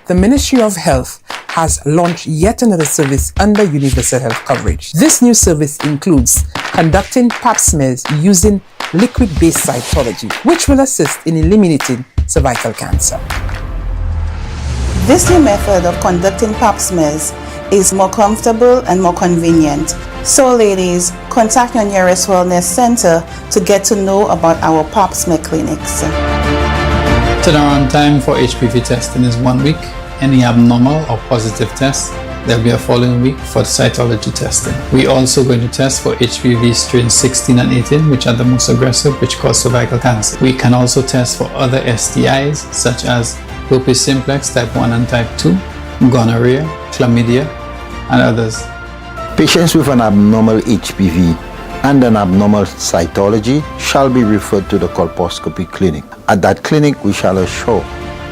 the Ministry of Health has launched yet another service under universal health coverage. This new service includes conducting pap smears using liquid-based cytology, which will assist in eliminating cervical cancer. This new method of conducting pap smears is more comfortable and more convenient. So ladies, contact your nearest wellness center to get to know about our pap smear clinics. Turnaround time for HPV testing is 1 week. Any abnormal or positive test, there'll be a following week for cytology testing. We're also going to test for HPV strains 16 and 18, which are the most aggressive, which cause cervical cancer. We can also test for other STIs, such as herpes simplex type 1 and type 2, gonorrhea, chlamydia, and others. Patients with an abnormal HPV and an abnormal cytology shall be referred to the colposcopy clinic. At that clinic, we shall assure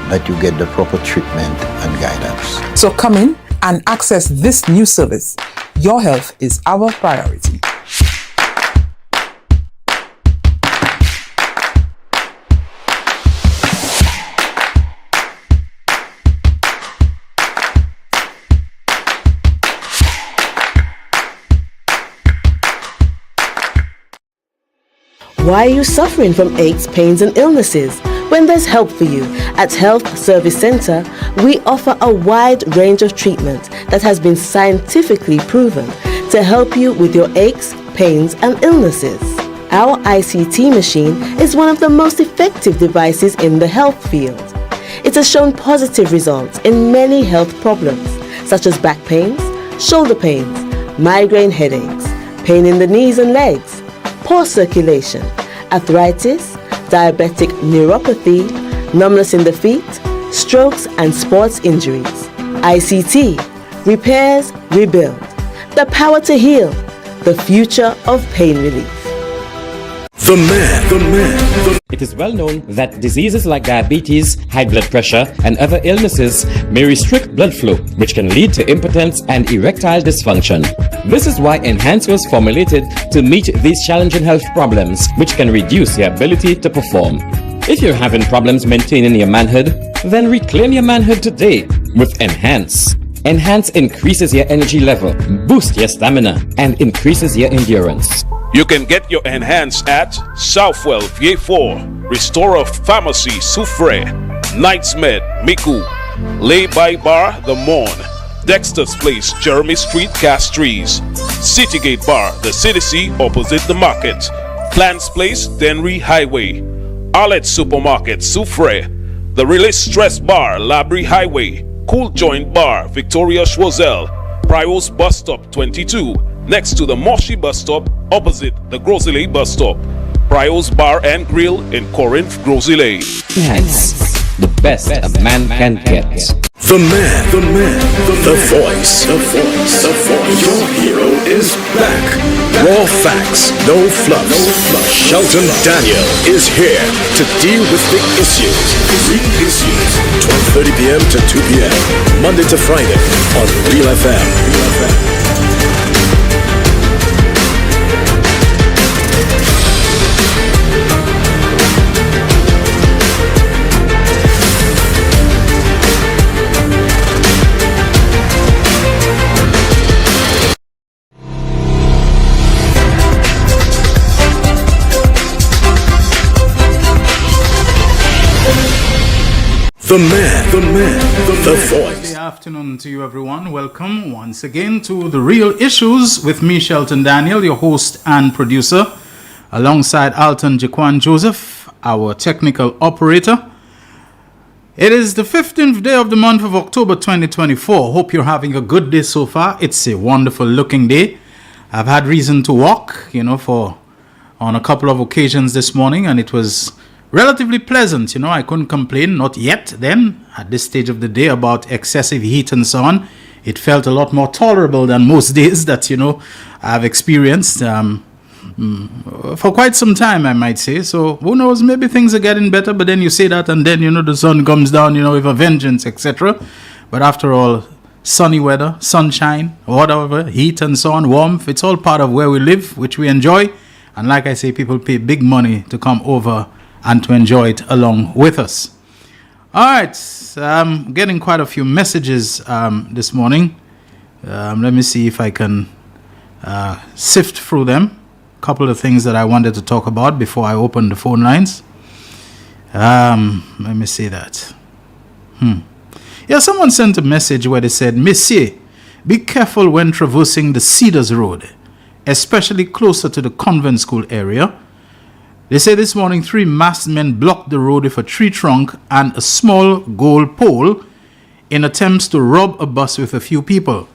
that you get the proper treatment and guidance. So come in and access this new service. Your health is our priority. Why are you suffering from aches, pains and illnesses? When there's help for you. At Health Service Center, we offer a wide range of treatment that has been scientifically proven to help you with your aches, pains and illnesses. Our ICT machine is one of the most effective devices in the health field. It has shown positive results in many health problems such as back pains, shoulder pains, migraine headaches, pain in the knees and legs, poor circulation, arthritis, diabetic neuropathy, numbness in the feet, strokes and sports injuries. ICT, repairs, rebuild. The power to heal, the future of pain relief. The man. It is well known that diseases like diabetes, high blood pressure, and other illnesses may restrict blood flow, which can lead to impotence and erectile dysfunction. This is why Enhance was formulated to meet these challenging health problems, which can reduce your ability to perform. If you're having problems maintaining your manhood, then reclaim your manhood today with Enhance. Enhance increases your energy level, boosts your stamina, and increases your endurance. You can get your Enhance at Southwell VA4, Restorer Pharmacy Soufre, Knights Med Miku, Lay by Bar The Morn, Dexter's Place Jeremy Street Castries, Citygate Bar The City opposite the market, Plants Place Denry Highway, Arlette Supermarket Soufre, The Release Stress Bar Labrie Highway, Cool Joint Bar Victoria Schwazel, Prios Bus Stop 22, next to the Moshi Bus Stop, opposite the Grosley Bus Stop. Prios Bar and Grill in Corinth, Grosley. Enhance, the best a man can get. The man, the voice. Your hero is back. Raw facts, no fluffs. Shelton Daniel is here to deal with the issues. Real issues. 12:30 p.m. to 2 p.m. Monday to Friday on Real FM. The man, the voice. Good afternoon to you, everyone. Welcome once again to The Real Issues with me, Shelton Daniel, your host and producer, alongside Alton Jaquan Joseph, our technical operator. It is the 15th day of the month of October 2024. Hope you're having a good day so far. It's a wonderful looking day. I've had reason to walk, on a couple of occasions this morning, and it was relatively pleasant. I couldn't complain, not yet then, at this stage of the day, about excessive heat and so on. It felt a lot more tolerable than most days that, I've experienced for quite some time, I might say. So who knows, maybe things are getting better, but then you say that and then, the sun comes down, with a vengeance, etc. But after all, sunny weather, sunshine, whatever, heat and so on, warmth, it's all part of where we live, which we enjoy. And like I say, people pay big money to come over and to enjoy it along with us. All right, I'm getting quite a few messages this morning. Let me see if I can sift through them. A couple of things that I wanted to talk about before I open the phone lines. Let me see that. Yeah, someone sent a message where they said, Monsieur, be careful when traversing the Cedars Road, especially closer to the convent school area. They say this morning 3 masked men blocked the road with a tree trunk and a small gold pole in attempts to rob a bus with a few people.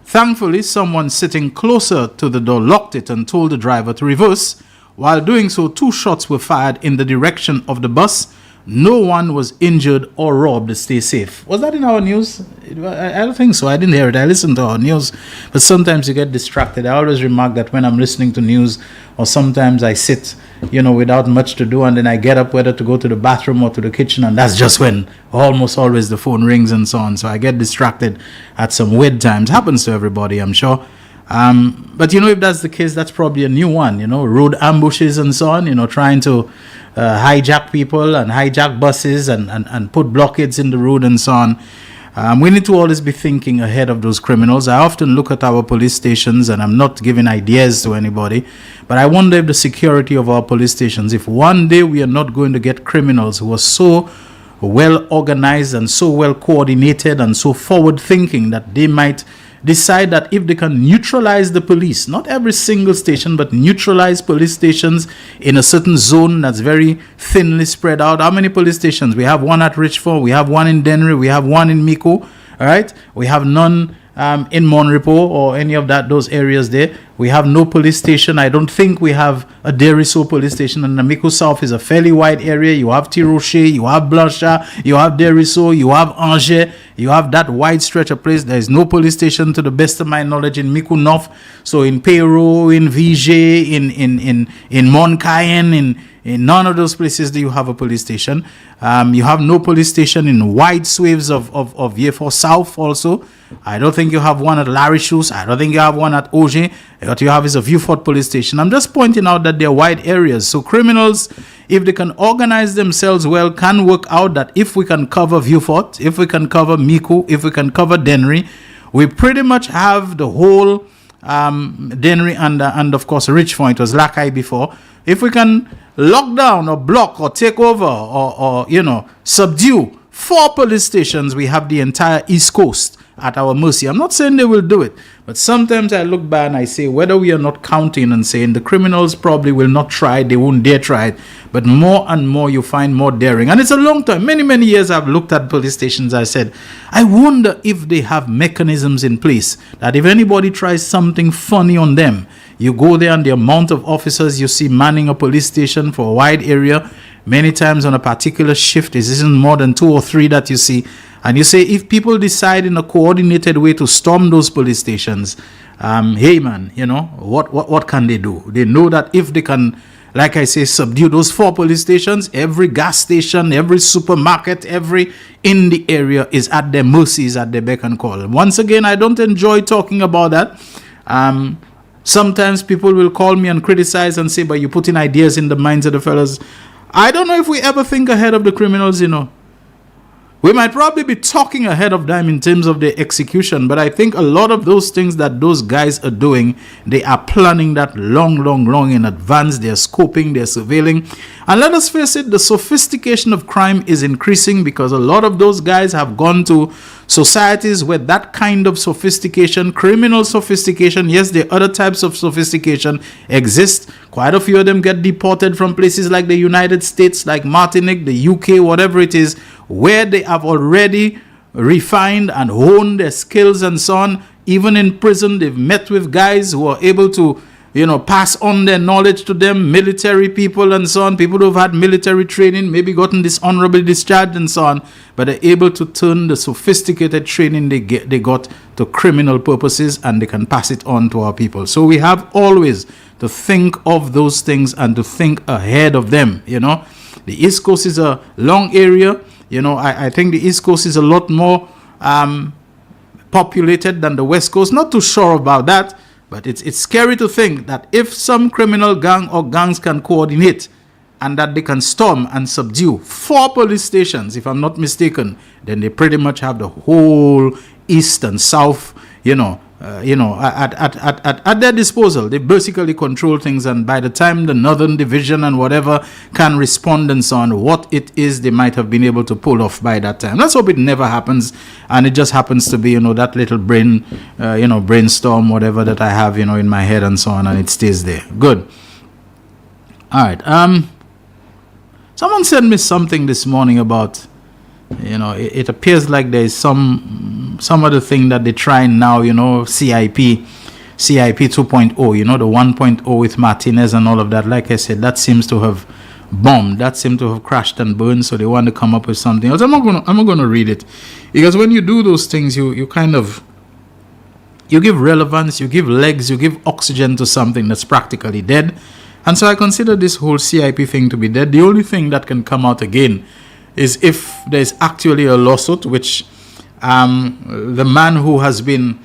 Thankfully, someone sitting closer to the door locked it and told the driver to reverse. While doing so, 2 shots were fired in the direction of the bus. No one was injured or robbed. Stay safe. Was that in our news? I don't think so. I didn't hear it. I listened to our news. But sometimes you get distracted. I always remark that when I'm listening to news, or sometimes I sit, without much to do, and then I get up whether to go to the bathroom or to the kitchen, and that's just when almost always the phone rings and so on. So I get distracted at some weird times. Happens to everybody, I'm sure. But if that's the case, that's probably a new one, road ambushes and so on, trying to hijack people and hijack buses and put blockades in the road and so on. We need to always be thinking ahead of those criminals. I often look at our police stations, and I'm not giving ideas to anybody, but I wonder if the security of our police stations, if one day we are not going to get criminals who are so well organized and so well coordinated and so forward thinking that they might decide that if they can neutralize the police, not every single station, but neutralize police stations in a certain zone that's very thinly spread out. How many police stations? We have one at Richford, we have one in Dennery, we have one in Mico, all right? We have none in Monrepo or any of those areas there. We have no police station. I don't think we have a Deriso police station. And Mico South is a fairly wide area. You have Tiroche, you have Blanchard, you have Deriso, you have Angers, you have that wide stretch of place. There is no police station to the best of my knowledge in Mico North. So in Peiro, in Viger, in Mont Cayenne, in none of those places do you have a police station. You have no police station in wide swathes of Vieux-Fort South also. I don't think you have one at Larichus. I don't think you have one at Auger. What you have is a Vieux-Fort police station. I'm just pointing out that they're wide areas. So criminals, if they can organize themselves well, can work out that if we can cover Vieux-Fort, if we can cover Mico, if we can cover Dennery, we pretty much have the whole Dennery and of course Richford. It was Lacaille before. If we can lock down or block or take over or subdue 4 police stations, we have the entire East Coast at our mercy. I'm not saying they will do it, but sometimes I look back and I say whether we are not counting and saying the criminals probably will not try it, they won't dare try it, but more and more you find more daring. And it's a long time, many years I've looked at police stations. I said, I wonder if they have mechanisms in place that if anybody tries something funny on them, you go there and the amount of officers you see manning a police station for a wide area, many times on a particular shift, it isn't more than 2 or 3 that you see. And you say, if people decide in a coordinated way to storm those police stations, hey man, what can they do? They know that if they can, like I say, subdue those 4 police stations, every gas station, every supermarket, every in the area is at their mercies, at their beck and call. And once again, I don't enjoy talking about that. Sometimes people will call me and criticize and say, but you're putting ideas in the minds of the fellas. I don't know if we ever think ahead of the criminals, We might probably be talking ahead of them in terms of their execution, but I think a lot of those things that those guys are doing, they are planning that long in advance. They're scoping, they're surveilling. And let us face it, the sophistication of crime is increasing because a lot of those guys have gone to societies where that kind of sophistication, criminal sophistication, yes, there are other types of sophistication exist. Quite a few of them get deported from places like the United States, like Martinique, the UK, whatever it is, where they have already refined and honed their skills and so on. Even in prison, they've met with guys who are able to, pass on their knowledge to them, military people and so on, people who have had military training, maybe gotten dishonorably discharged and so on, but they're able to turn the sophisticated training they got to criminal purposes, and they can pass it on to our people. So we have always to think of those things and to think ahead of them. The East Coast is a long area. I think the East Coast is a lot more populated than the West Coast. Not too sure about that, but it's scary to think that if some criminal gang or gangs can coordinate and that they can storm and subdue 4 police stations, if I'm not mistaken, then they pretty much have the whole east and south, at their disposal. They basically control things, and by the time the Northern Division and whatever can respond and so on, what it is they might have been able to pull off by that time. Let's hope it never happens, and it just happens to be, that little brainstorm, whatever that I have, in my head and so on, and it stays there. Good. All right. Someone sent me something this morning about, it appears like there is some other thing that they're trying now, CIP 2.0, the 1.0 with Martinez and all of that. Like I said, that seems to have bombed. That seems to have crashed and burned. So they want to come up with something else. I'm not gonna read it, because when you do those things, you kind of, you give relevance, you give legs, you give oxygen to something that's practically dead. And so I consider this whole CIP thing to be dead. The only thing that can come out again is if there's actually a lawsuit, which the man who has been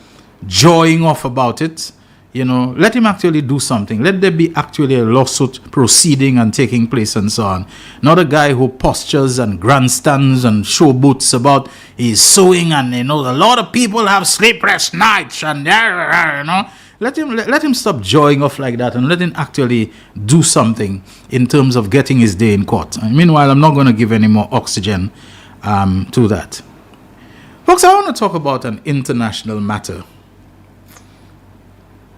jawing off about it, let him actually do something. Let there be actually a lawsuit proceeding and taking place and so on. Not a guy who postures and grandstands and showboats about he's suing and, a lot of people have sleepless nights and, Let him stop jawing off like that, and let him actually do something in terms of getting his day in court. And meanwhile, I'm not going to give any more oxygen to that. Folks, I want to talk about an international matter.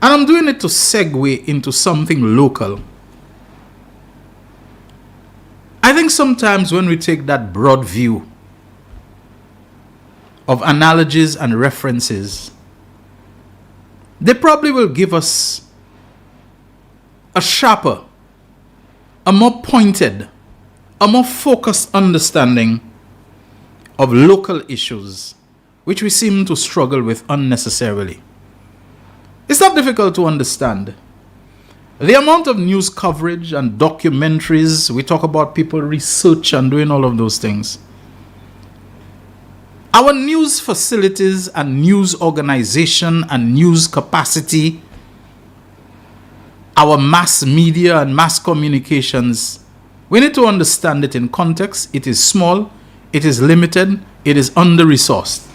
And I'm doing it to segue into something local. I think sometimes when we take that broad view of analogies and references, they probably will give us a sharper, a more pointed, a more focused understanding of local issues, which we seem to struggle with unnecessarily. It's not difficult to understand. The amount of news coverage and documentaries, we talk about people research and doing all of those things. Our news facilities and news organization and news capacity, our mass media and mass communications, we need to understand it in context. It is small, it is limited, it is under-resourced.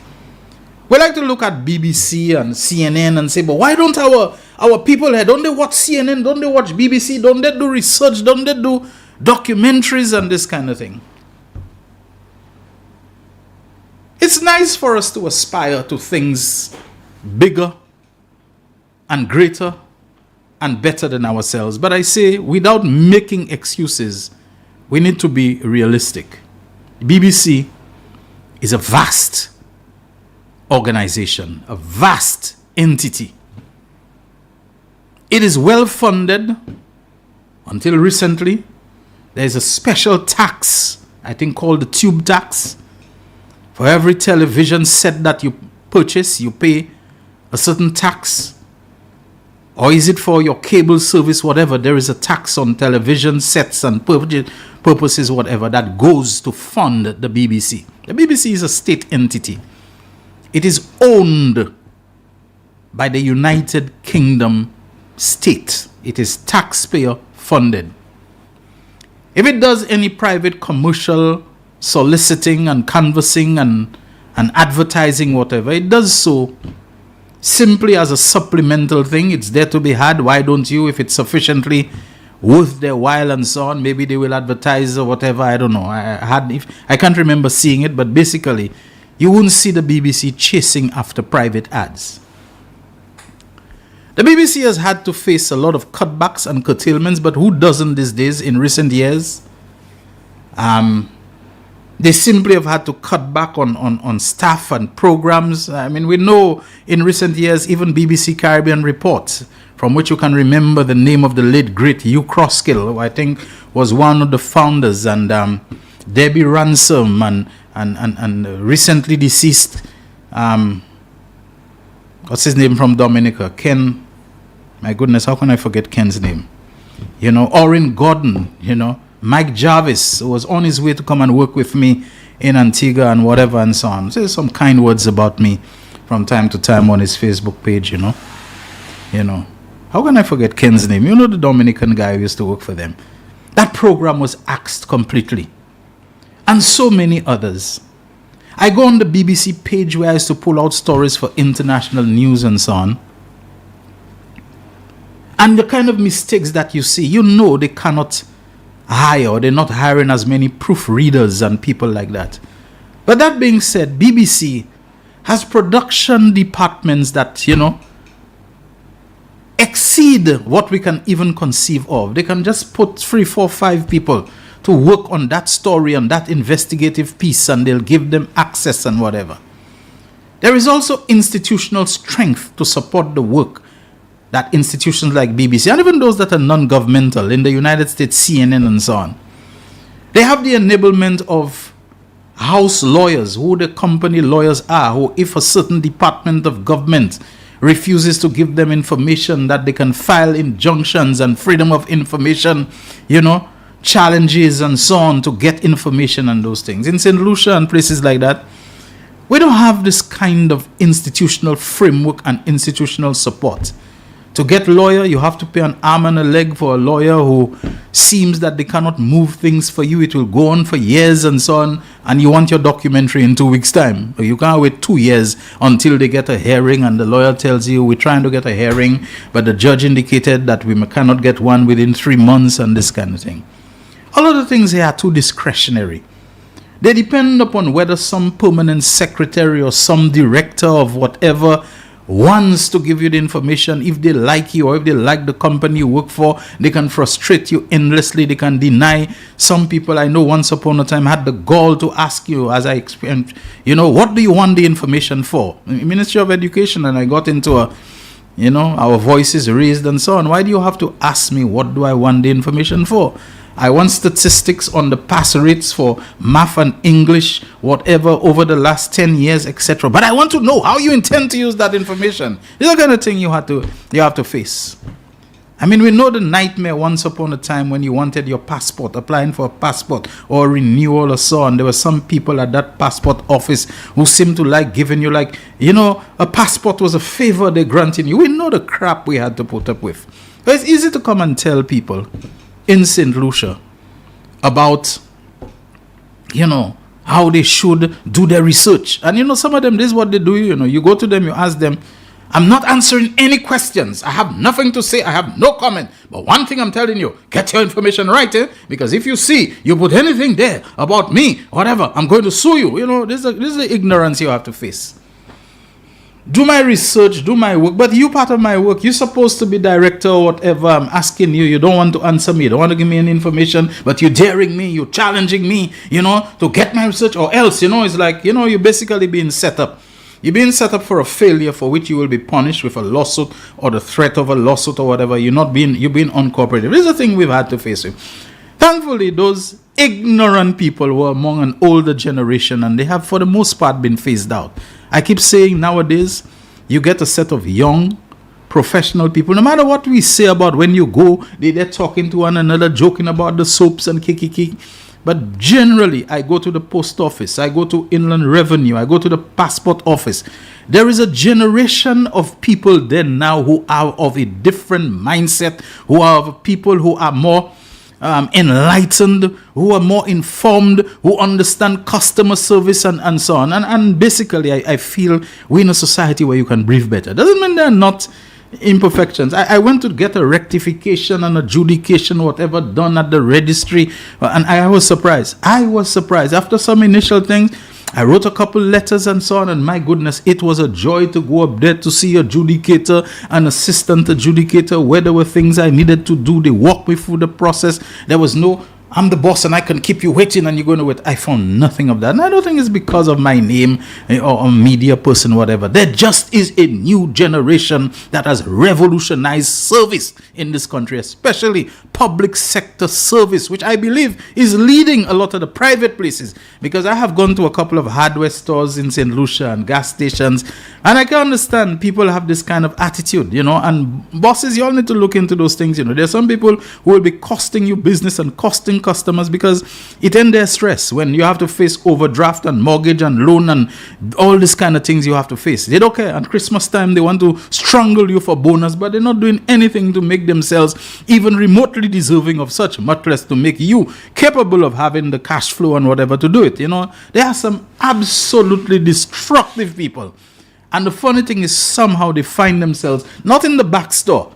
We like to look at BBC and CNN and say, but why don't our people here, don't they watch CNN, don't they watch BBC, don't they do research, don't they do documentaries and this kind of thing? It's nice for us to aspire to things bigger and greater and better than ourselves. But I say, without making excuses, we need to be realistic. BBC is a vast organization, a vast entity. It is well funded. Until recently, there is a special tax, I think called the tube tax. For every television set that you purchase, you pay a certain tax. Or is it for your cable service, whatever, there is a tax on television sets and purposes, whatever, that goes to fund the BBC. The BBC is a state entity. It is owned by the United Kingdom state. It is taxpayer funded. If it does any private commercial soliciting and canvassing and advertising, whatever, it does so simply as a supplemental thing. It's there to be had. Why don't you, if it's sufficiently worth their while and so on, maybe they will advertise or whatever. I don't know. I can't remember seeing it, but basically you wouldn't see the BBC chasing after private ads. The BBC has had to face a lot of cutbacks and curtailments, but who doesn't these days in recent years? They simply have had to cut back on staff and programs. I mean, we know in recent years, even BBC Caribbean Report, from which you can remember the name of the late great Hugh Crosskill, who I think was one of the founders, and Debbie Ransom, and recently deceased, what's his name from Dominica? Ken, my goodness, how can I forget Ken's name? Orrin Gordon, Mike Jarvis was on his way to come and work with me in Antigua and whatever and so on. Says some kind words about me from time to time on his Facebook page, How can I forget Ken's name? The Dominican guy who used to work for them. That program was axed completely. And so many others. I go on the BBC page where I used to pull out stories for international news and so on. And the kind of mistakes that you see, you know they cannot hire, or they're not hiring as many proofreaders and people like that. But that being said, BBC has production departments that, exceed what we can even conceive of. They can just put 3, 4, 5 people to work on that story, on that investigative piece, and they'll give them access and whatever. There is also institutional strength to support the work that institutions like BBC, and even those that are non-governmental, in the United States, CNN and so on, they have the enablement of house lawyers, who the company lawyers are, who, if a certain department of government refuses to give them information, that they can file injunctions and freedom of information, challenges and so on to get information and those things. In St. Lucia and places like that, we don't have this kind of institutional framework and institutional support. To get a lawyer, you have to pay an arm and a leg for a lawyer who seems that they cannot move things for you. It will go on for years and so on, and you want your documentary in 2 weeks' time. You can't wait 2 years until they get a hearing, and the lawyer tells you, we're trying to get a hearing, but the judge indicated that we cannot get one within 3 months, and this kind of thing. All of the things here are too discretionary. They depend upon whether some permanent secretary or some director of whatever wants to give you the information. If they like you, or if they like the company you work for, they can frustrate you endlessly. They can deny. Some people I know once upon a time had the gall to ask you, as I experienced, what do you want the information for? Ministry of Education, and I got into our voices raised and so on. Why do you have to ask me what do I want the information for? I want statistics on the pass rates for math and English, whatever, over the last 10 years, etc. But I want to know how you intend to use that information. This is the kind of thing you have to face. I mean, we know the nightmare once upon a time when you wanted your passport, applying for a passport or renewal or so on. There were some people at that passport office who seemed to like giving you a passport was a favor they granted you. We know the crap we had to put up with. But it's easy to come and tell people in St. Lucia about, how they should do their research. And, some of them, this is what they do, you go to them, you ask them, I'm not answering any questions. I have nothing to say. I have no comment. But one thing I'm telling you, get your information right, because if you see, you put anything there about me, whatever, I'm going to sue you. This is the ignorance you have to face. Do my research, do my work, but you part of my work. You're supposed to be director or whatever. I'm asking you. You don't want to answer me. You don't want to give me any information, but you're daring me. You're challenging me, to get my research, or else, it's like, you're basically being set up. You're being set up for a failure for which you will be punished with a lawsuit or the threat of a lawsuit or whatever. You're being uncooperative. This is the thing we've had to face with. Thankfully, those ignorant people were among an older generation, and they have, for the most part, been phased out. I keep saying nowadays, you get a set of young, professional people. No matter what we say about when you go, they're talking to one another, joking about the soaps and kiki. But generally, I go to the post office, I go to Inland Revenue, I go to the passport office. There is a generation of people there now who are of a different mindset, who are people who are more enlightened, who are more informed, who understand customer service and so on. And basically, I feel we're in a society where you can breathe better. Doesn't mean there are not imperfections. I went to get a rectification and adjudication, whatever, done at the registry, and I was surprised. After some initial things, I wrote a couple letters and so on, and my goodness, it was a joy to go up there to see adjudicator and assistant adjudicator, where there were things I needed to do. They walked me through the process. There was no, I'm the boss and I can keep you waiting and you're going to wait. I found nothing of that. And I don't think it's because of my name or a media person, whatever. There just is a new generation that has revolutionized service in this country, especially public sector service, which I believe is leading a lot of the private places. Because I have gone to a couple of hardware stores in St. Lucia and gas stations, and I can understand people have this kind of attitude, and bosses, you all need to look into those things. There are some people who will be costing you business and costing customers because it ends their stress when you have to face overdraft and mortgage and loan and all these kind of things you have to face. They don't care. At Christmas time, they want to strangle you for bonus, but they're not doing anything to make themselves even remotely really deserving of such, much less to make you capable of having the cash flow and whatever to do it. You know, there are some absolutely destructive people. And the funny thing is, somehow they find themselves not in the back store,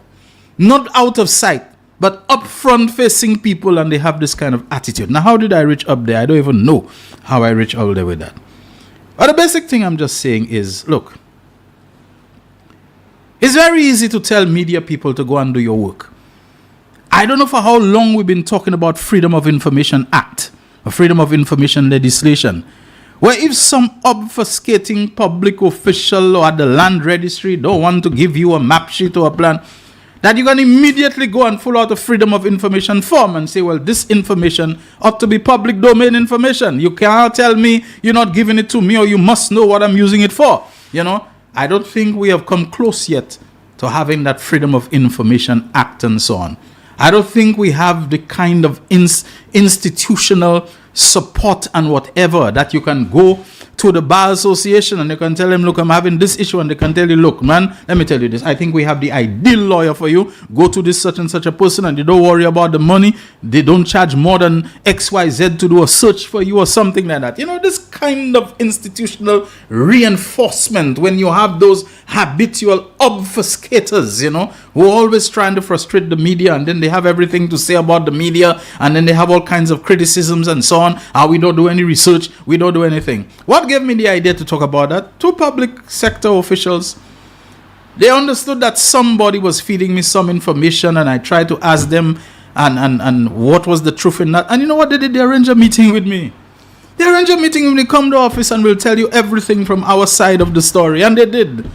not out of sight, but up front facing people, and they have this kind of attitude. Now, how did I reach up there? I don't even know how I reached all there with that. But the basic thing I'm just saying is, look, it's very easy to tell media people to go and do your work. I don't know for how long we've been talking about Freedom of Information Act, or Freedom of Information legislation, where if some obfuscating public official or at the land registry don't want to give you a map sheet or a plan, that you can immediately go and fill out a Freedom of Information form and say, well, this information ought to be public domain information. You cannot tell me you're not giving it to me, or you must know what I'm using it for. You know, I don't think we have come close yet to having that Freedom of Information Act and so on. I don't think we have the kind of institutional support and whatever that you can go to the Bar Association and you can tell them, look, I'm having this issue, and they can tell you, look, man, let me tell you this. I think we have the ideal lawyer for you. Go to this such and such a person, and they don't worry about the money. They don't charge more than XYZ to do a search for you or something like that. You know, this kind of institutional reinforcement when you have those habitual obfuscators, you know, who are always trying to frustrate the media, and then they have everything to say about the media, and then they have all kinds of criticisms and so on. We don't do any research. We don't do anything. What gave me the idea to talk about that? Two public sector officials. They understood that somebody was feeding me some information, and I tried to ask them and what was the truth in that. And you know what they did? They arranged a meeting with me. They arranged a meeting when they come to office, and we'll tell you everything from our side of the story. And they did.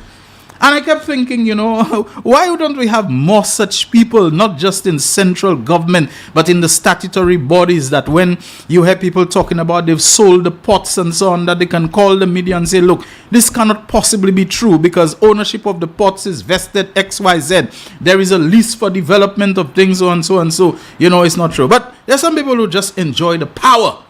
And I kept thinking, you know, why don't we have more such people, not just in central government, but in the statutory bodies, that when you hear people talking about they've sold the pots and so on, that they can call the media and say, look, this cannot possibly be true because ownership of the pots is vested XYZ. There is a lease for development of things, so and so and so. You know, it's not true. But there's some people who just enjoy the power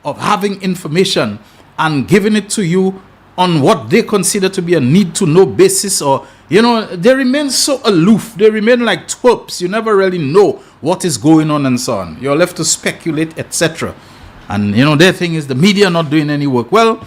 of having information and giving it to you on what they consider to be a need-to-know basis, or, you know, they remain so aloof. They remain like twerps. You never really know what is going on and so on. You're left to speculate, etc. And, you know, their thing is the media not doing any work. Well,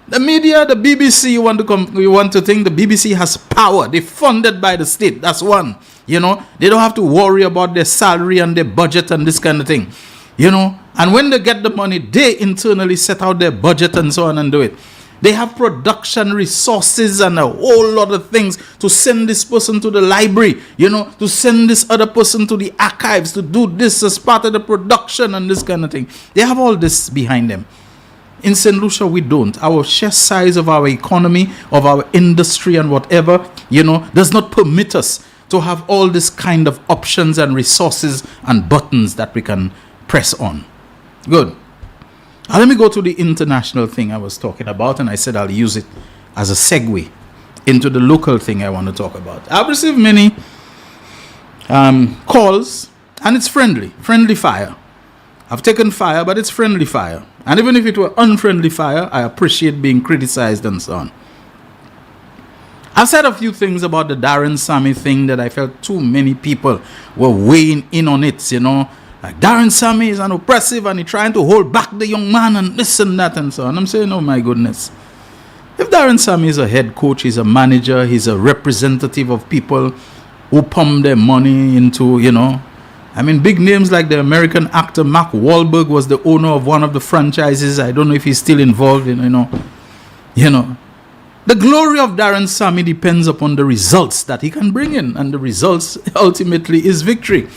the media, the BBC, you want to think the BBC has power. They're funded by the state. That's one. You know, they don't have to worry about their salary and their budget and this kind of thing. You know, and when they get the money, they internally set out their budget and so on and do it. They have production resources and a whole lot of things to send this person to the library, you know, to send this other person to the archives, to do this as part of the production and this kind of thing. They have all this behind them. In St. Lucia, we don't. Our sheer size of our economy, of our industry and whatever, you know, does not permit us to have all this kind of options and resources and buttons that we can press on. Good. Now let me go to the international thing I was talking about, and I said I'll use it as a segue into the local thing I want to talk about. I've received many calls, and it's friendly fire. I've taken fire, but it's friendly fire. And even if it were unfriendly fire, I appreciate being criticized and so on. I've said a few things about the Darren Sammy thing that I felt too many people were weighing in on it, you know. Like, Darren Sammy is an oppressive and he's trying to hold back the young man and this and that and so on. I'm saying, oh my goodness. If Darren Sammy is a head coach, he's a manager, he's a representative of people who pump their money into, you know. I mean, big names like the American actor Mark Wahlberg was the owner of one of the franchises. I don't know if he's still involved in, you know. The glory of Darren Sammy depends upon the results that he can bring in. And the results ultimately is victory.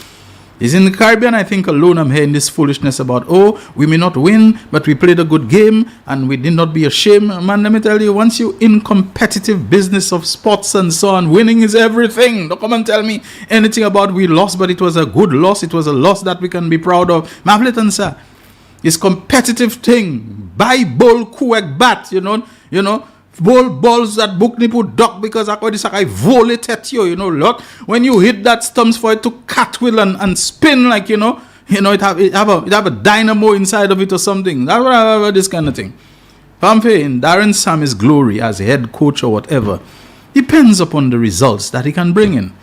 He's in the Caribbean, I think alone I'm hearing this foolishness about, oh, we may not win, but we played a good game and we did not be ashamed. Man, let me tell you, once you're in competitive business of sports and so on, winning is everything. Don't come and tell me anything about we lost, but it was a good loss. It was a loss that we can be proud of. Mavletan, sir, it's competitive thing. Buy ball, kuek bat, you know. Ball balls that book nipu duck because I volley at you, lot. When you hit that stumps for it to cartwheel and spin like, it have a dynamo inside of it or something. This kind of thing. I'm saying Darren Sammy's glory as a head coach or whatever depends upon the results that he can bring in.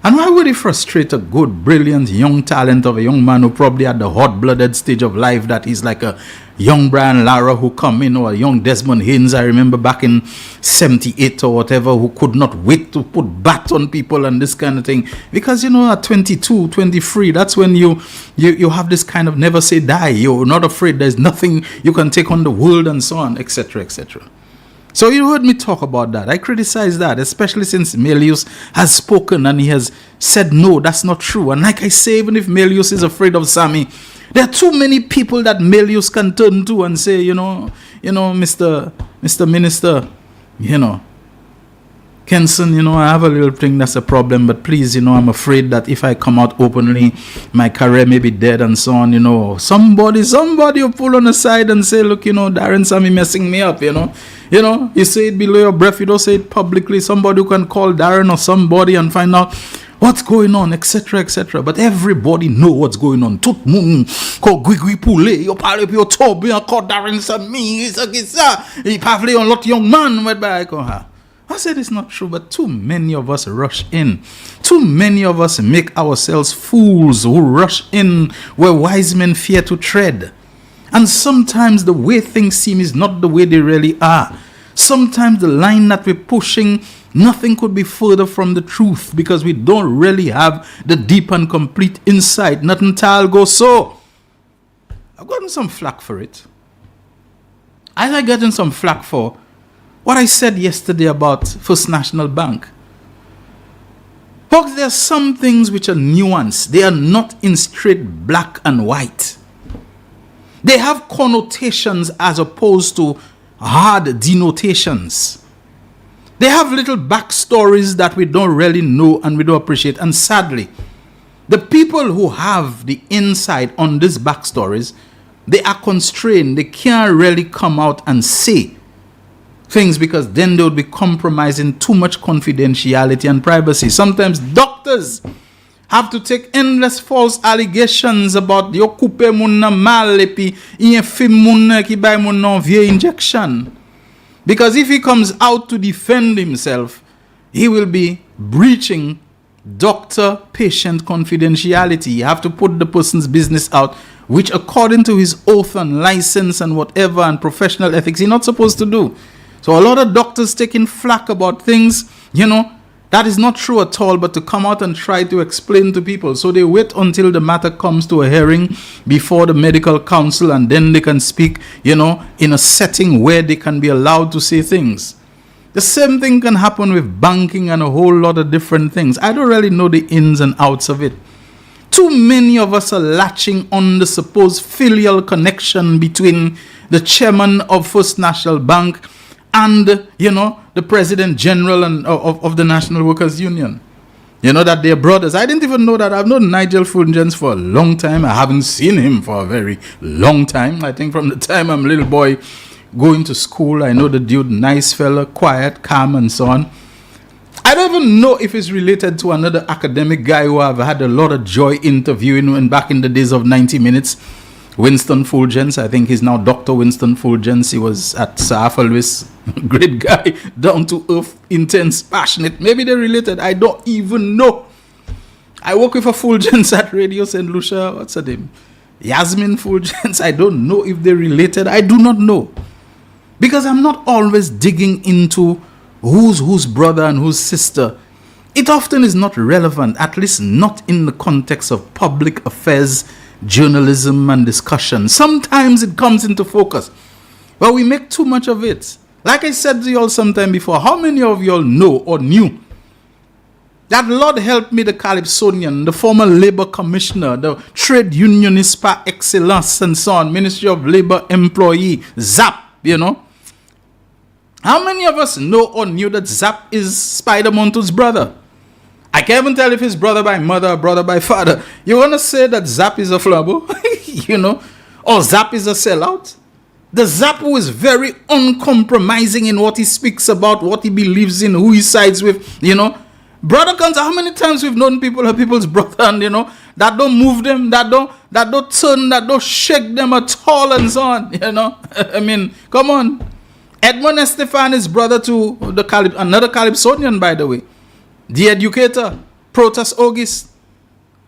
And why would he frustrate a good, brilliant, young talent of a young man who probably at the hot-blooded stage of life that he's like a young Brian Lara who come in, or a young Desmond Haynes, I remember back in 78 or whatever, who could not wait to put bat on people and this kind of thing. Because, at 22, 23, that's when you have this kind of never say die. You're not afraid. There's nothing you can take on the world and so on, etc., etc. So you heard me talk about that. I criticize that, especially since Melius has spoken and he has said, no, that's not true. And like I say, even if Melius is afraid of Sammy, there are too many people that Melius can turn to and say, Mr. Minister, Kenson, I have a little thing that's a problem, but please, I'm afraid that if I come out openly, my career may be dead and so on, Somebody will pull on the side and say, look, Darren Sammy messing me up, You say it below your breath, you don't say it publicly. Somebody who can call Darren or somebody and find out what's going on, etc., etc. But everybody know what's going on. Tout moun ko gwigwi poule, yo parle pi yo tobe, yo call Darren Sammy, he parle on lot young man wet by ha. I said it's not true, but too many of us rush in. Too many of us make ourselves fools who rush in where wise men fear to tread. And sometimes the way things seem is not the way they really are. Sometimes the line that we're pushing, nothing could be further from the truth because we don't really have the deep and complete insight. Nothing ta'll go so. I've gotten some flack for it. I gotten some flack for what I said yesterday about First National Bank. Folks, there are some things which are nuanced. They are not in straight black and white. They have connotations as opposed to hard denotations. They have little backstories that we don't really know and we don't appreciate. And sadly, the people who have the insight on these backstories, they are constrained. They can't really come out and say things because then they would be compromising too much confidentiality and privacy. Sometimes doctors have to take endless false allegations about yo coupe moun nan mal epi yon film moun ki bay moun nan vie injection. Because if he comes out to defend himself, he will be breaching doctor-patient confidentiality. You have to put the person's business out, which according to his oath and license and whatever and professional ethics, he's not supposed to do. So a lot of doctors taking flack about things, that is not true at all, but to come out and try to explain to people. So they wait until the matter comes to a hearing before the medical council and then they can speak, in a setting where they can be allowed to say things. The same thing can happen with banking and a whole lot of different things. I don't really know the ins and outs of it. Too many of us are latching on the supposed filial connection between the chairman of First National Bank and, the President General of the National Workers Union. That they're brothers. I didn't even know that. I've known Nigel Fulgens for a long time. I haven't seen him for a very long time. I think from the time I'm a little boy going to school, I know the dude, nice fella, quiet, calm, and so on. I don't even know if he's related to another academic guy who I've had a lot of joy interviewing when back in the days of 90 Minutes. Winston Fulgens, I think he's now Dr. Winston Fulgens. He was at Sir Alpha Lewis, great guy, down to earth, intense, passionate. Maybe they're related. I don't even know. I work with a Fulgens at Radio St. Lucia. What's her name? Yasmin Fulgens. I don't know if they're related. I do not know. Because I'm not always digging into who's brother and who's sister. It often is not relevant, at least not in the context of public affairs, journalism and discussion. Sometimes it comes into focus, but we make too much of it. Like I said to you all sometime before, how many of you all know or knew that Lord help me, the Calypsonian, the former labor commissioner, the trade unionist par excellence and so on, Ministry of Labor employee, ZAP, How many of us know or knew that Zap is Spider Monto's brother? I can't even tell if he's brother by mother or brother by father. You want to say that Zap is a flubber? Or Zap is a sellout? The Zap who is very uncompromising in what he speaks about, what he believes in, who he sides with, Brother comes, how many times we've known people are people's brother and, that don't move them, that don't turn, that don't shake them at all and so on, I mean, come on. Edmond Estefan is brother to another Calypsonian, by the way. The educator, Protas August?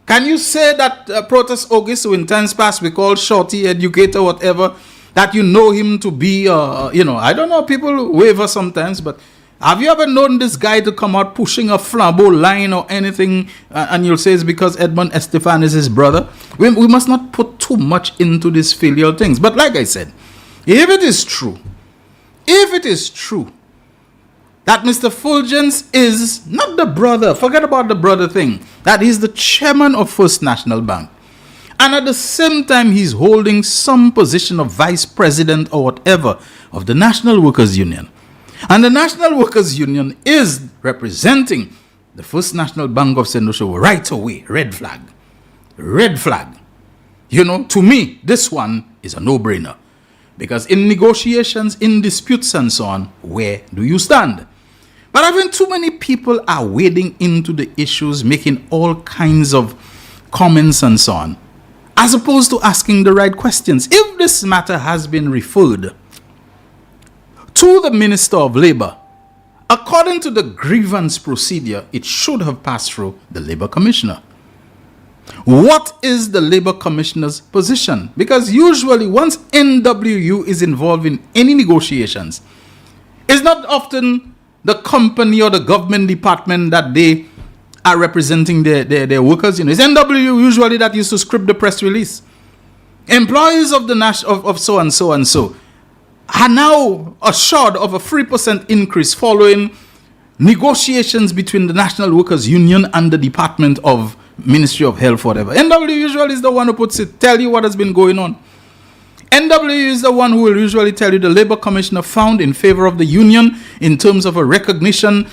Can you say that Protas August, who in times past we call Shorty, educator, whatever, that you know him to be, I don't know, people waver sometimes, but have you ever known this guy to come out pushing a flambeau line or anything, and you'll say it's because Edmond Estefan is his brother? We must not put too much into these filial things. But like I said, if it is true that Mr. Fulgence is not the brother, forget about the brother thing, that he's the chairman of First National Bank, and at the same time he's holding some position of vice president or whatever of the National Workers' Union, and the National Workers' Union is representing the First National Bank of St. Lucia right away, red flag. To me, this one is a no-brainer. Because in negotiations, in disputes and so on, where do you stand? But I think too many people are wading into the issues, making all kinds of comments and so on, as opposed to asking the right questions. If this matter has been referred to the Minister of Labour, according to the grievance procedure, it should have passed through the Labour Commissioner. What is the Labour Commissioner's position? Because usually once NWU is involved in any negotiations, it's not often the company or the government department that they are representing their workers. It's NWU usually that used to script the press release. Employees of the of so and so and so are now assured of a 3% increase following negotiations between the National Workers Union and the Department of Ministry of Health, whatever. NW usually is the one who tell you what has been going on. NW is the one who will usually tell you the Labour Commissioner found in favor of the union in terms of a recognition,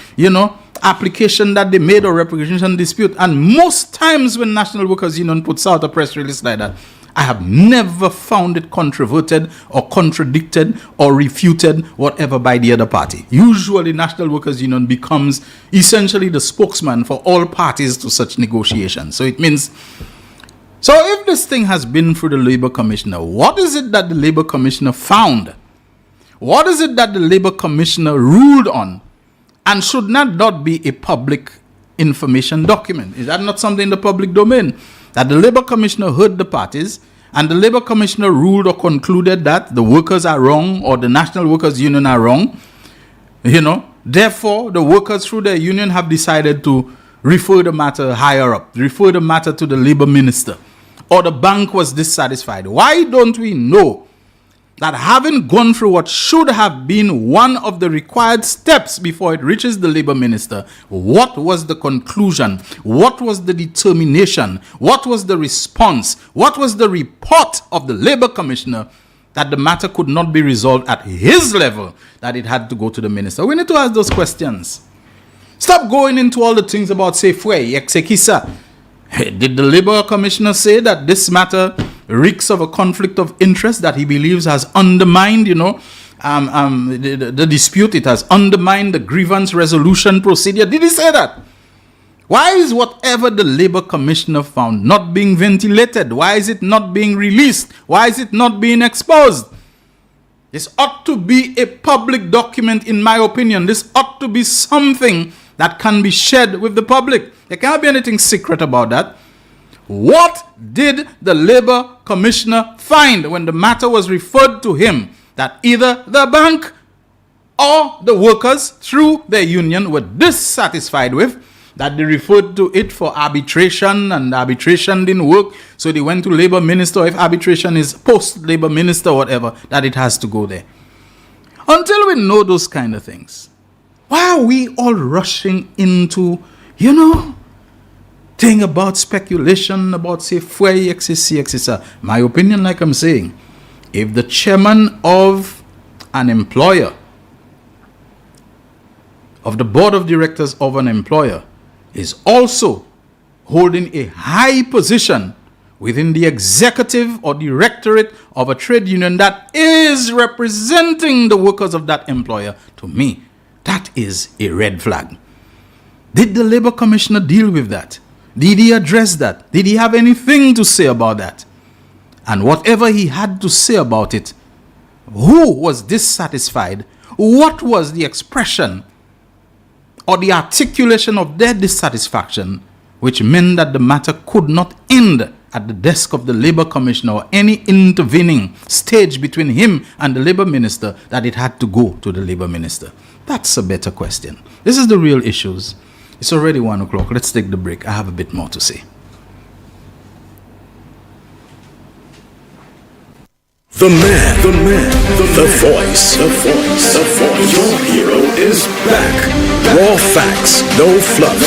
application that they made or recognition dispute. And most times when National Workers Union puts out a press release like that, I have never found it controverted or contradicted or refuted, whatever, by the other party. Usually, National Workers Union becomes essentially the spokesman for all parties to such negotiations. So it means, so if this thing has been through the Labour Commissioner, what is it that the Labour Commissioner found? What is it that the Labour Commissioner ruled on? And should not be a public information document? Is that not something in the public domain? That the Labour Commissioner heard the parties, and the Labour Commissioner ruled or concluded that the workers are wrong or the National Workers Union are wrong. Therefore, the workers through their union have decided to refer the matter higher up, refer the matter to the Labour Minister, or the bank was dissatisfied. Why don't we know that having gone through what should have been one of the required steps before it reaches the Labour Minister, what was the conclusion? What was the determination? What was the response? What was the report of the Labour Commissioner that the matter could not be resolved at his level, that it had to go to the Minister? We need to ask those questions. Stop going into all the things about Safeway, Exekisa. Did the Labour Commissioner say that this matter reeks of a conflict of interest that he believes has undermined, the dispute? It has undermined the grievance resolution procedure. Did he say that? Why is whatever the Labour Commissioner found not being ventilated? Why is it not being released? Why is it not being exposed? This ought to be a public document, in my opinion. This ought to be something that can be shared with the public. There cannot be anything secret about that. What did the Labour Commissioner find when the matter was referred to him that either the bank or the workers through their union were dissatisfied with, that they referred to it for arbitration, and arbitration didn't work, so they went to Labour Minister, or if arbitration is post-Labour Minister or whatever, that it has to go there? Until we know those kind of things, why are we all rushing into, thing about speculation, about say, Fway, etc. My opinion, like I'm saying, if the chairman of an employer, of the board of directors of an employer, is also holding a high position within the executive or directorate of a trade union that is representing the workers of that employer, to me, that is a red flag. Did the Labour Commissioner deal with that? Did he address that? Did he have anything to say about that? And whatever he had to say about it, who was dissatisfied? What was the expression or the articulation of their dissatisfaction which meant that the matter could not end at the desk of the Labour Commissioner or any intervening stage between him and the Labour Minister, that it had to go to the Labour Minister? That's a better question. This is the real issues. It's already 1 o'clock. Let's take the break. I have a bit more to say. The man, the voice. Your hero is back. Raw facts, no fluff.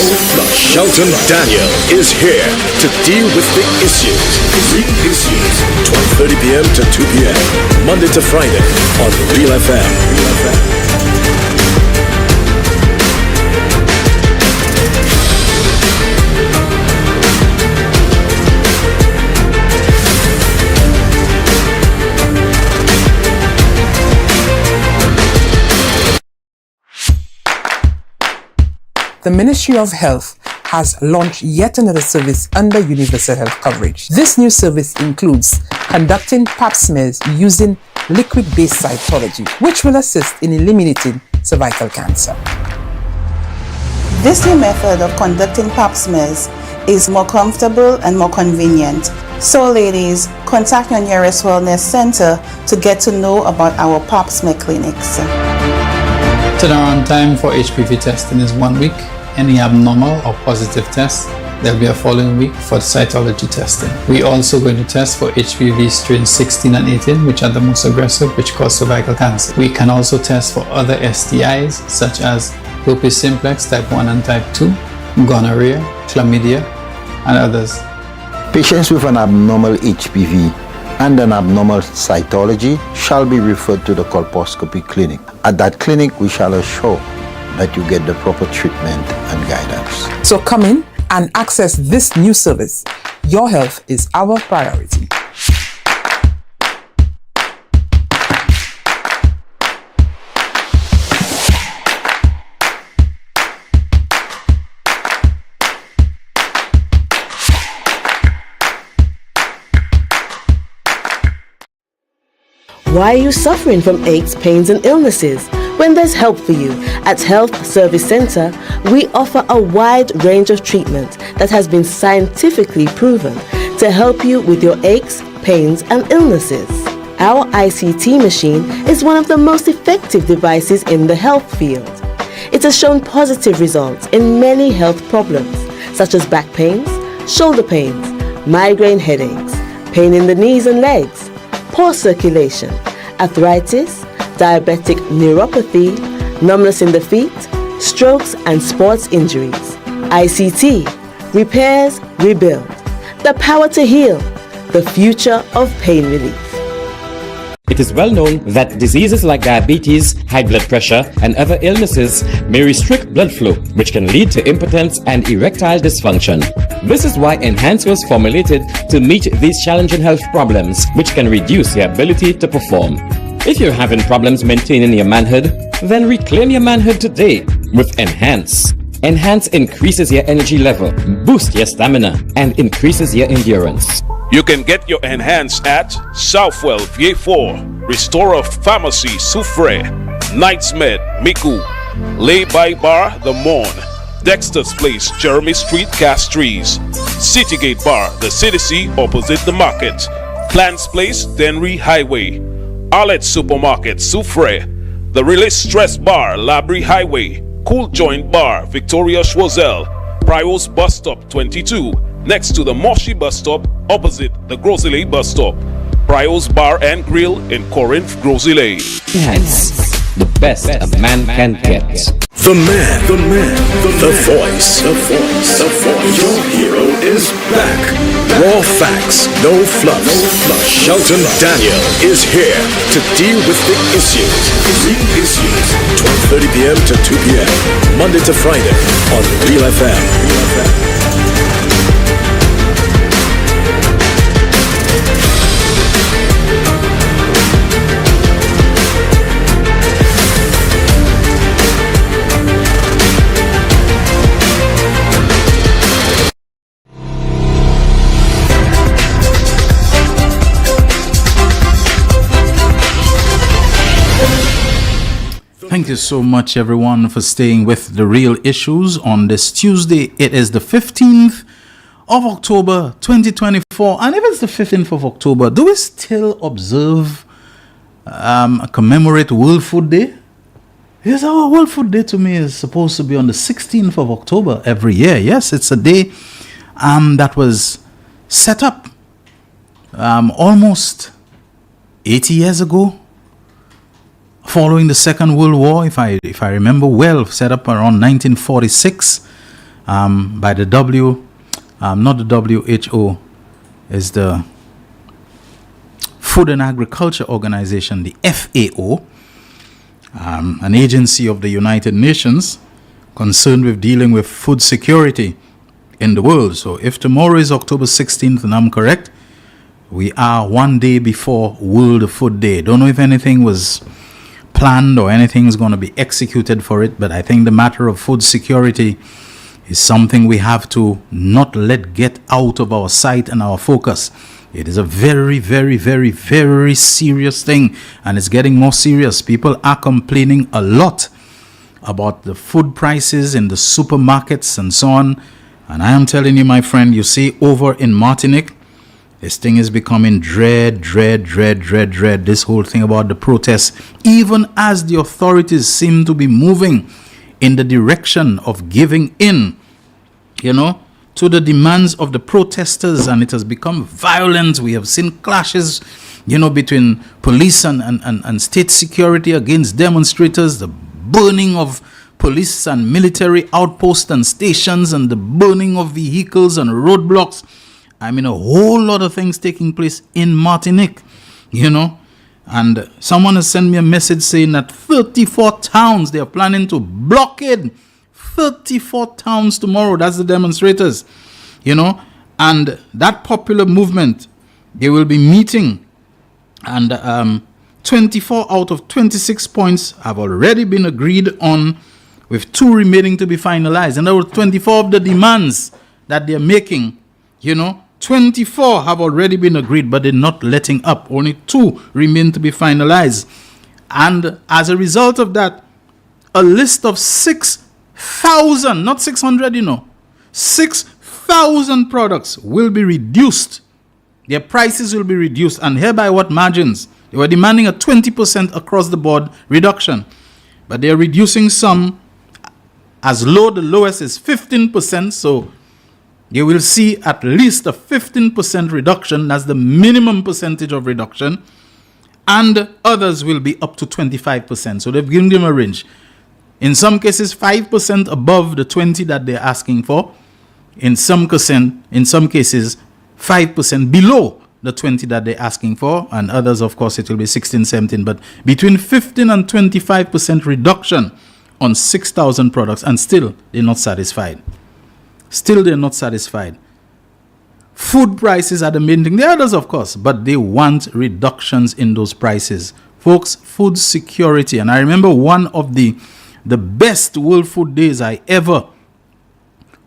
Shelton Daniel is here to deal with the issues. Real issues, 12:30 p.m. to 2 p.m. Monday to Friday on Real FM. The Ministry of Health has launched yet another service under universal health coverage. This new service includes conducting pap smears using liquid-based cytology, which will assist in eliminating cervical cancer. This new method of conducting pap smears is more comfortable and more convenient. So ladies, contact your nearest wellness center to get to know about our pap smear clinics. Turnaround time for HPV testing is 1 week. Any abnormal or positive test, there'll be a following week for cytology testing. We're also going to test for HPV strains 16 and 18, which are the most aggressive, which cause cervical cancer. We can also test for other STIs such as herpes simplex type 1 and type 2, gonorrhea, chlamydia, and others. Patients with an abnormal HPV and an abnormal cytology shall be referred to the colposcopy clinic. At that clinic, we shall assure that you get the proper treatment and guidance. So come in and access this new service. Your health is our priority. Why are you suffering from aches, pains, and illnesses? When there's help for you. At Health Service Center, we offer a wide range of treatment that has been scientifically proven to help you with your aches, pains, and illnesses. Our ICT machine is one of the most effective devices in the health field. It has shown positive results in many health problems, such as back pains, shoulder pains, migraine headaches, pain in the knees and legs, poor circulation, arthritis, diabetic neuropathy, numbness in the feet, strokes and sports injuries. ICT, repairs, rebuild. The power to heal, the future of pain relief. It is well known that diseases like diabetes, high blood pressure, and other illnesses may restrict blood flow, which can lead to impotence and erectile dysfunction. This is why Enhance was formulated to meet these challenging health problems, which can reduce your ability to perform. If you're having problems maintaining your manhood, then reclaim your manhood today with Enhance. Enhance increases your energy level, boosts your stamina, and increases your endurance. You can get your Enhance at Southwell VA4, Restorer Pharmacy Soufre, Knights Med Miku, Lay by Bar The Morn, Dexter's Place Jeremy Street Castries, Citygate Bar The City opposite the market, Plants Place Denry Highway, Arlette Supermarket Soufre, The Release Stress Bar Labrie Highway, Cool Joint Bar Victoria Schwazel, Prios Bus Stop 22, next to the Moshi Bus Stop opposite the Grosile Bus Stop, Prios Bar and Grill in Corinth, Grosile. Enhance, the best a man can get. The man, the voice. Your hero is back. Raw facts, no fluff. Shelton Daniel is here to deal with the issues. Real issues, 12:30 p.m. to 2 p.m. Monday to Friday on Real FM. Thank you so much, everyone, for staying with The Real Issues on this Tuesday. It is the 15th of October, 2024. And if it's the 15th of October, do we still observe, commemorate World Food Day? Yes, our World Food Day to me is supposed to be on the 16th of October every year. Yes, it's a day that was set up almost 80 years ago, following the Second World War, if I remember well, set up around 1946 by the not the WHO, is the Food and Agriculture Organization, the FAO, an agency of the United Nations concerned with dealing with food security in the world. So if tomorrow is October 16th and I'm correct, we are one day before World Food Day. Don't know if anything was planned or anything's going to be executed for it, but I think the matter of food security is something we have to not let get out of our sight and our focus. It is a very, very, very, very serious thing, and it's getting more serious. People are complaining a lot about the food prices in the supermarkets and so on. And I am telling you, my friend, you see over in Martinique, this thing is becoming dread. This whole thing about the protests, even as the authorities seem to be moving in the direction of giving in, to the demands of the protesters, and it has become violent. We have seen clashes, between police and state security against demonstrators, the burning of police and military outposts and stations, and the burning of vehicles and roadblocks. I mean, a whole lot of things taking place in Martinique, And someone has sent me a message saying that 34 towns, they are planning to blockade 34 towns tomorrow. That's the demonstrators, And that popular movement, they will be meeting. And 24 out of 26 points have already been agreed on, with 2 remaining to be finalized. And there were 24 of the demands that they're making, 24 have already been agreed, but they're not letting up. Only 2 remain to be finalized. And as a result of that, a list of 6,000, not 600, 6,000 products will be reduced. Their prices will be reduced. And hereby what margins? They were demanding a 20% across the board reduction. But they're reducing some as low. The lowest is 15%. So you will see at least a 15% reduction. That's the minimum percentage of reduction. And others will be up to 25%. So they've given them a range. In some cases, 5% above the 20 that they're asking for. In some cases, 5% below the 20 that they're asking for. And others, of course, it will be 16, 17. But between 15 and 25% reduction on 6,000 products. And still, they're not satisfied. Still, they're not satisfied. Food prices are the main thing. The others, of course, but they want reductions in those prices. Folks, food security. And I remember one of the best World Food Days I ever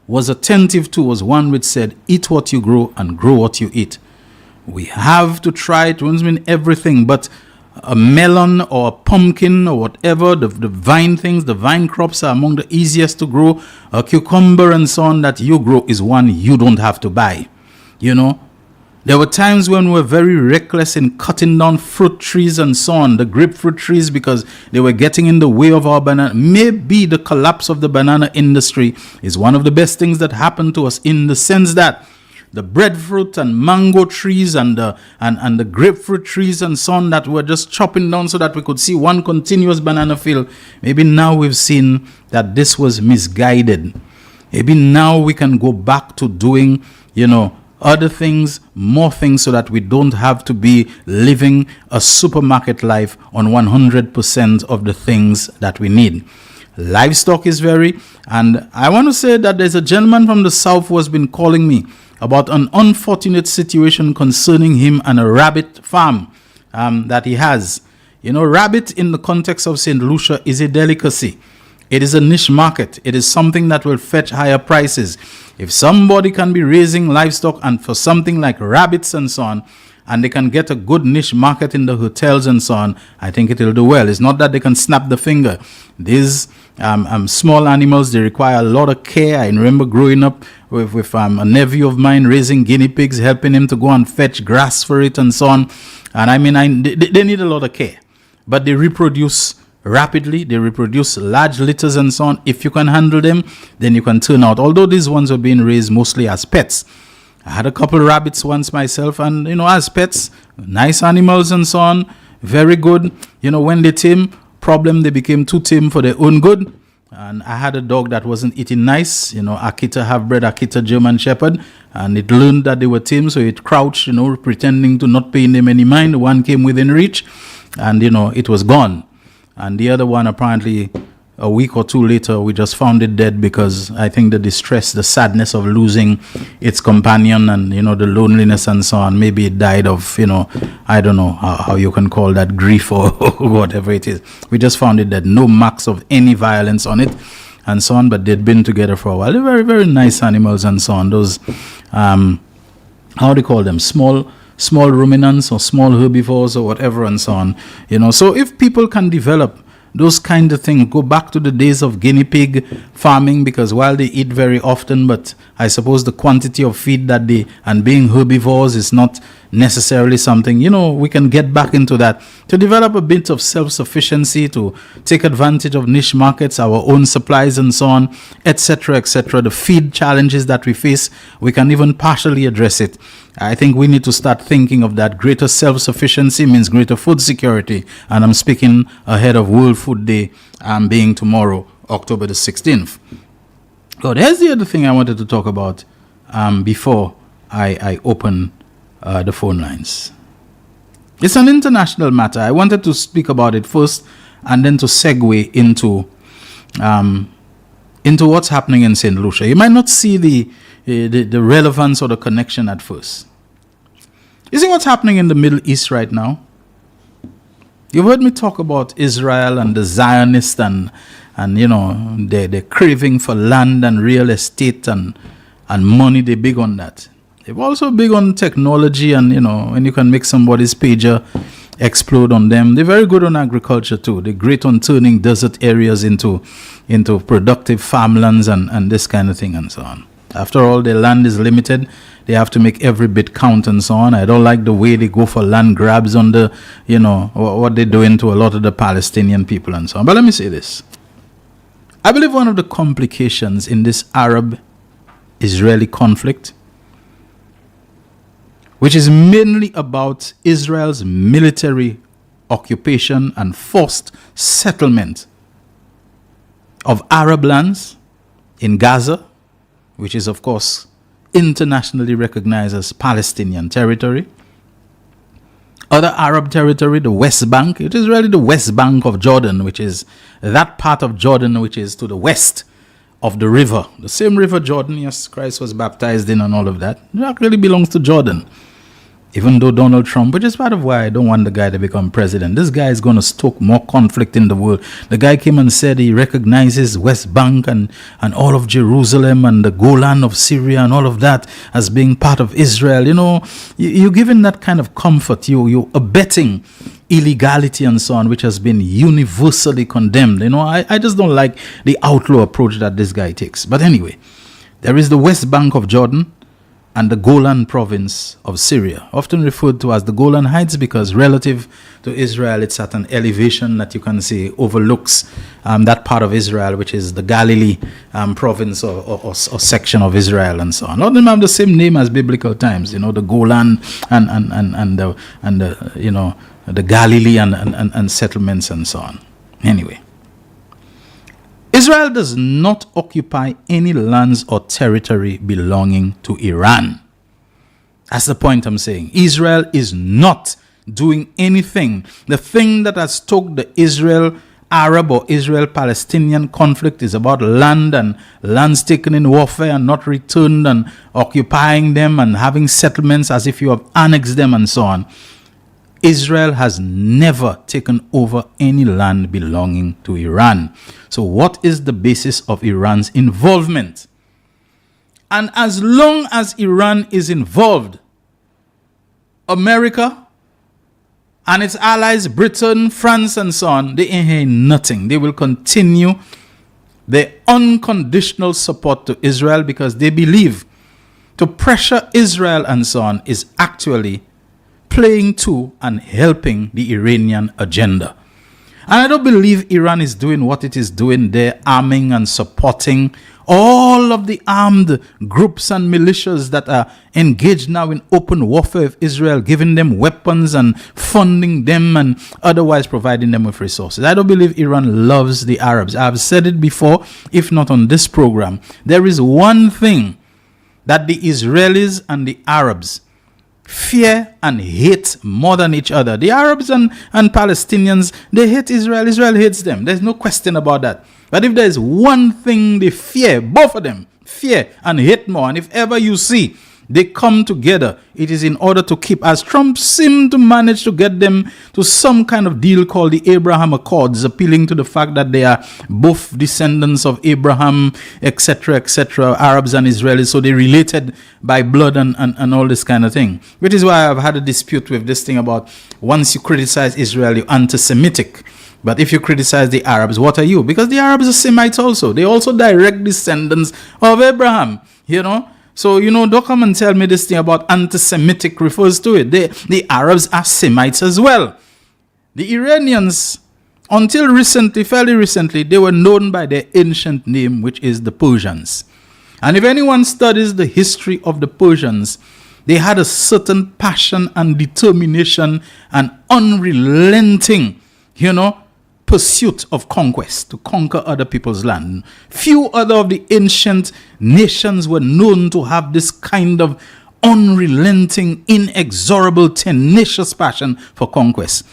was attentive to was one which said, eat what you grow and grow what you eat. We have to try it. It doesn't mean everything, but a melon or a pumpkin or whatever, the vine things, the vine crops are among the easiest to grow. A cucumber and so on that you grow is one you don't have to buy. There were times when we were very reckless in cutting down fruit trees and so on, the grapefruit trees, because they were getting in the way of our banana. Maybe the collapse of the banana industry is one of the best things that happened to us, in the sense that the breadfruit and mango trees and the grapefruit trees and so on that were just chopping down so that we could see one continuous banana field. Maybe now we've seen that this was misguided. Maybe now we can go back to doing, other things, more things, so that we don't have to be living a supermarket life on 100% of the things that we need. Livestock is and I want to say that there's a gentleman from the south who has been calling me about an unfortunate situation concerning him and a rabbit farm that he has. Rabbit in the context of St. Lucia is a delicacy. It is a niche market. It is something that will fetch higher prices. If somebody can be raising livestock and for something like rabbits and so on, and they can get a good niche market in the hotels and so on, I think it will do well. It's not that they can snap the finger. These small animals, they require a lot of care. I remember growing up with a nephew of mine raising guinea pigs, helping him to go and fetch grass for it and so on. And I mean, they need a lot of care. But they reproduce rapidly, they reproduce large litters and so on. If you can handle them, then you can turn out. Although these ones are being raised mostly as pets. I had a couple rabbits once myself, and as pets, nice animals and so on, very good. When they tame, they became too tame for their own good. And I had a dog that wasn't eating nice, Akita half-bred, Akita German Shepherd, and it learned that they were tame, so it crouched, pretending to not pay them any mind. One came within reach, and it was gone. And the other one, apparently a week or two later, we just found it dead, because I think the distress, the sadness of losing its companion, and the loneliness and so on, maybe it died of I don't know how you can call that, grief or whatever it is. We just found it dead. No marks of any violence on it and so on, but they'd been together for a while. They're very, very nice animals and so on. Those how do you call them, small ruminants or small herbivores or whatever and so on. So if people can develop those kind of things, go back to the days of guinea pig farming, because while they eat very often, but I suppose the quantity of feed that and being herbivores is not necessarily something, we can get back into that to develop a bit of self-sufficiency, to take advantage of niche markets, our own supplies and so on, etc., etc. The feed challenges that we face, we can even partially address it. I think we need to start thinking of that. Greater self-sufficiency means greater food security, and I'm speaking ahead of World Food Day being tomorrow, October the 16th. So there's the other thing I wanted to talk about before I open the phone lines. It's an international matter. I wanted to speak about it first, and then to segue into what's happening in St. Lucia. You might not see the relevance or the connection at first. You see what's happening in the Middle East right now? You've heard me talk about Israel and the Zionists and they're craving for land and real estate and money. They're big on that. They're also big on technology, and when you can make somebody's pager explode on them. They're very good on agriculture too. They're great on turning desert areas into productive farmlands and this kind of thing and so on. After all, their land is limited. They have to make every bit count and so on. I don't like the way they go for land grabs on the, what they're doing to a lot of the Palestinian people and so on. But let me say this. I believe one of the complications in this Arab-Israeli conflict, which is mainly about Israel's military occupation and forced settlement of Arab lands in Gaza, which is, of course, internationally recognized as Palestinian territory. Other Arab territory, the West Bank, it is really the West Bank of Jordan, which is that part of Jordan which is to the west of the river. The same river Jordan, yes, Christ was baptized in and all of that. That really belongs to Jordan. Even though Donald Trump, which is part of why I don't want the guy to become president. This guy is going to stoke more conflict in the world. The guy came and said he recognizes West Bank and all of Jerusalem and the Golan of Syria and all of that as being part of Israel. You're giving that kind of comfort. You're abetting illegality and so on, which has been universally condemned. I just don't like the outlaw approach that this guy takes. But anyway, there is the West Bank of Jordan and the Golan province of Syria, often referred to as the Golan Heights because relative to Israel, it's at an elevation that you can see overlooks that part of Israel, which is the Galilee province or section of Israel and so on. A lot of them have the same name as biblical times, the Golan and the Galilee and settlements and so on. Anyway, Israel does not occupy any lands or territory belonging to Iran. That's the point I'm saying. Israel is not doing anything. The thing that has stoked the Israel-Arab or Israel-Palestinian conflict is about land and lands taken in warfare and not returned and occupying them and having settlements as if you have annexed them and so on. Israel has never taken over any land belonging to Iran. So what is the basis of Iran's involvement? And as long as Iran is involved, America and its allies, Britain, France, and so on, they ain't hearing nothing. They will continue their unconditional support to Israel because they believe to pressure Israel and so on is actually playing to and helping the Iranian agenda. And I don't believe Iran is doing what it is doing there, arming and supporting all of the armed groups and militias that are engaged now in open warfare with Israel, giving them weapons and funding them and otherwise providing them with resources. I don't believe Iran loves the Arabs. I've said it before, if not on this program. There is one thing that the Israelis and the Arabs fear and hate more than each other. The Arabs and Palestinians, they hate Israel. Israel hates them. There's no question about that. But if there's one thing they fear, both of them fear and hate more, and if ever you see they come together, it is in order to keep, as Trump seemed to manage to get them to some kind of deal called the Abraham Accords, appealing to the fact that they are both descendants of Abraham, etc., etc., Arabs and Israelis, so they related by blood and all this kind of thing. Which is why I've had a dispute with this thing about once you criticize Israel, you're anti-Semitic. But if you criticize the Arabs, what are you? Because the Arabs are Semites also. They also direct descendants of Abraham, you know. So, don't come and tell me this thing about anti-Semitic refers to it. The Arabs are Semites as well. The Iranians, until recently, fairly recently, they were known by their ancient name, which is the Persians. And if anyone studies the history of the Persians, they had a certain passion and determination and unrelenting, pursuit of conquest, to conquer other people's land. Few other of the ancient nations were known to have this kind of unrelenting, inexorable, tenacious passion for conquest.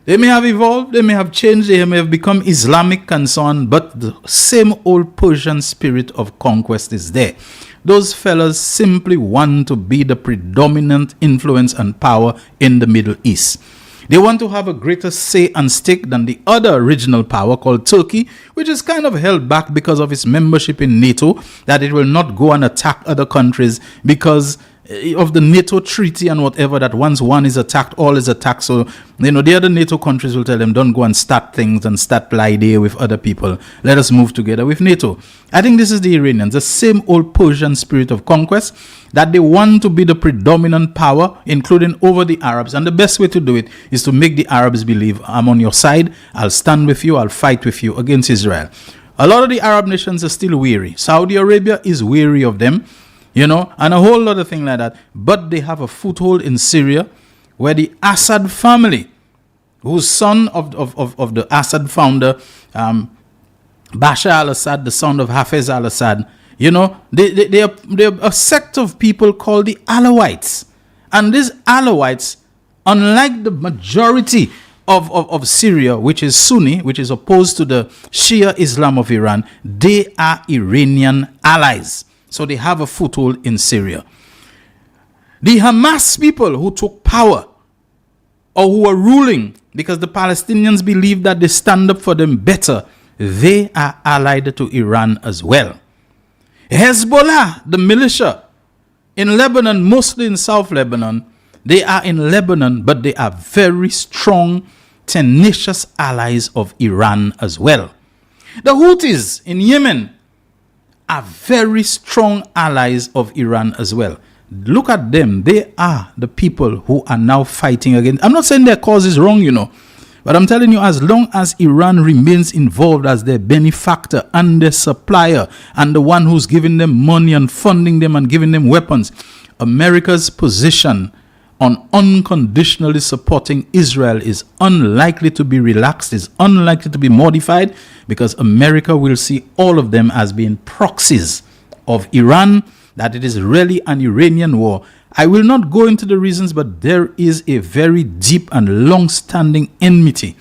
They may have evolved, they may have changed, they may have become Islamic and so on, but the same old Persian spirit of conquest is there. Those fellas simply want to be the predominant influence and power in the Middle East. They want to have a greater say and stake than the other regional power called Turkey, which is kind of held back because of its membership in NATO, that it will not go and attack other countries because of the NATO treaty and whatever, that once one is attacked, all is attacked. So, the other NATO countries will tell them, don't go and start things and start lie there with other people. Let us move together with NATO. I think this is the Iranians, the same old Persian spirit of conquest, that they want to be the predominant power, including over the Arabs. And the best way to do it is to make the Arabs believe, I'm on your side, I'll stand with you, I'll fight with you against Israel. A lot of the Arab nations are still weary. Saudi Arabia is weary of them, and a whole lot of things like that. But they have a foothold in Syria, where the Assad family, whose son of the Assad founder, Bashar al-Assad, the son of Hafez al-Assad, they are a sect of people called the Alawites. And these Alawites, unlike the majority of Syria, which is Sunni, which is opposed to the Shia Islam of Iran, they are Iranian allies. So they have a foothold in Syria. The Hamas people who took power, or who are ruling, because the Palestinians believe that they stand up for them better, they are allied to Iran as well. Hezbollah, the militia in Lebanon, mostly in South Lebanon, they are in Lebanon, but they are very strong, tenacious allies of Iran as well. The Houthis in Yemen are very strong allies of Iran as well. Look at them. They are the people who are now fighting against. I'm not saying their cause is wrong, but I'm telling you, as long as Iran remains involved as their benefactor and their supplier and the one who's giving them money and funding them and giving them weapons, America's position on unconditionally supporting Israel is unlikely to be relaxed, is unlikely to be modified, because America will see all of them as being proxies of Iran, that it is really an Iranian war. I will not go into the reasons, but there is a very deep and long-standing enmity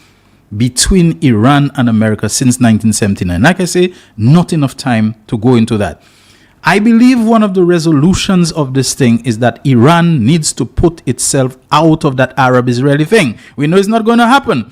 between Iran and America since 1979. Like I say, not enough time to go into that. I believe one of the resolutions of this thing is that Iran needs to put itself out of that Arab-Israeli thing. We know it's not going to happen.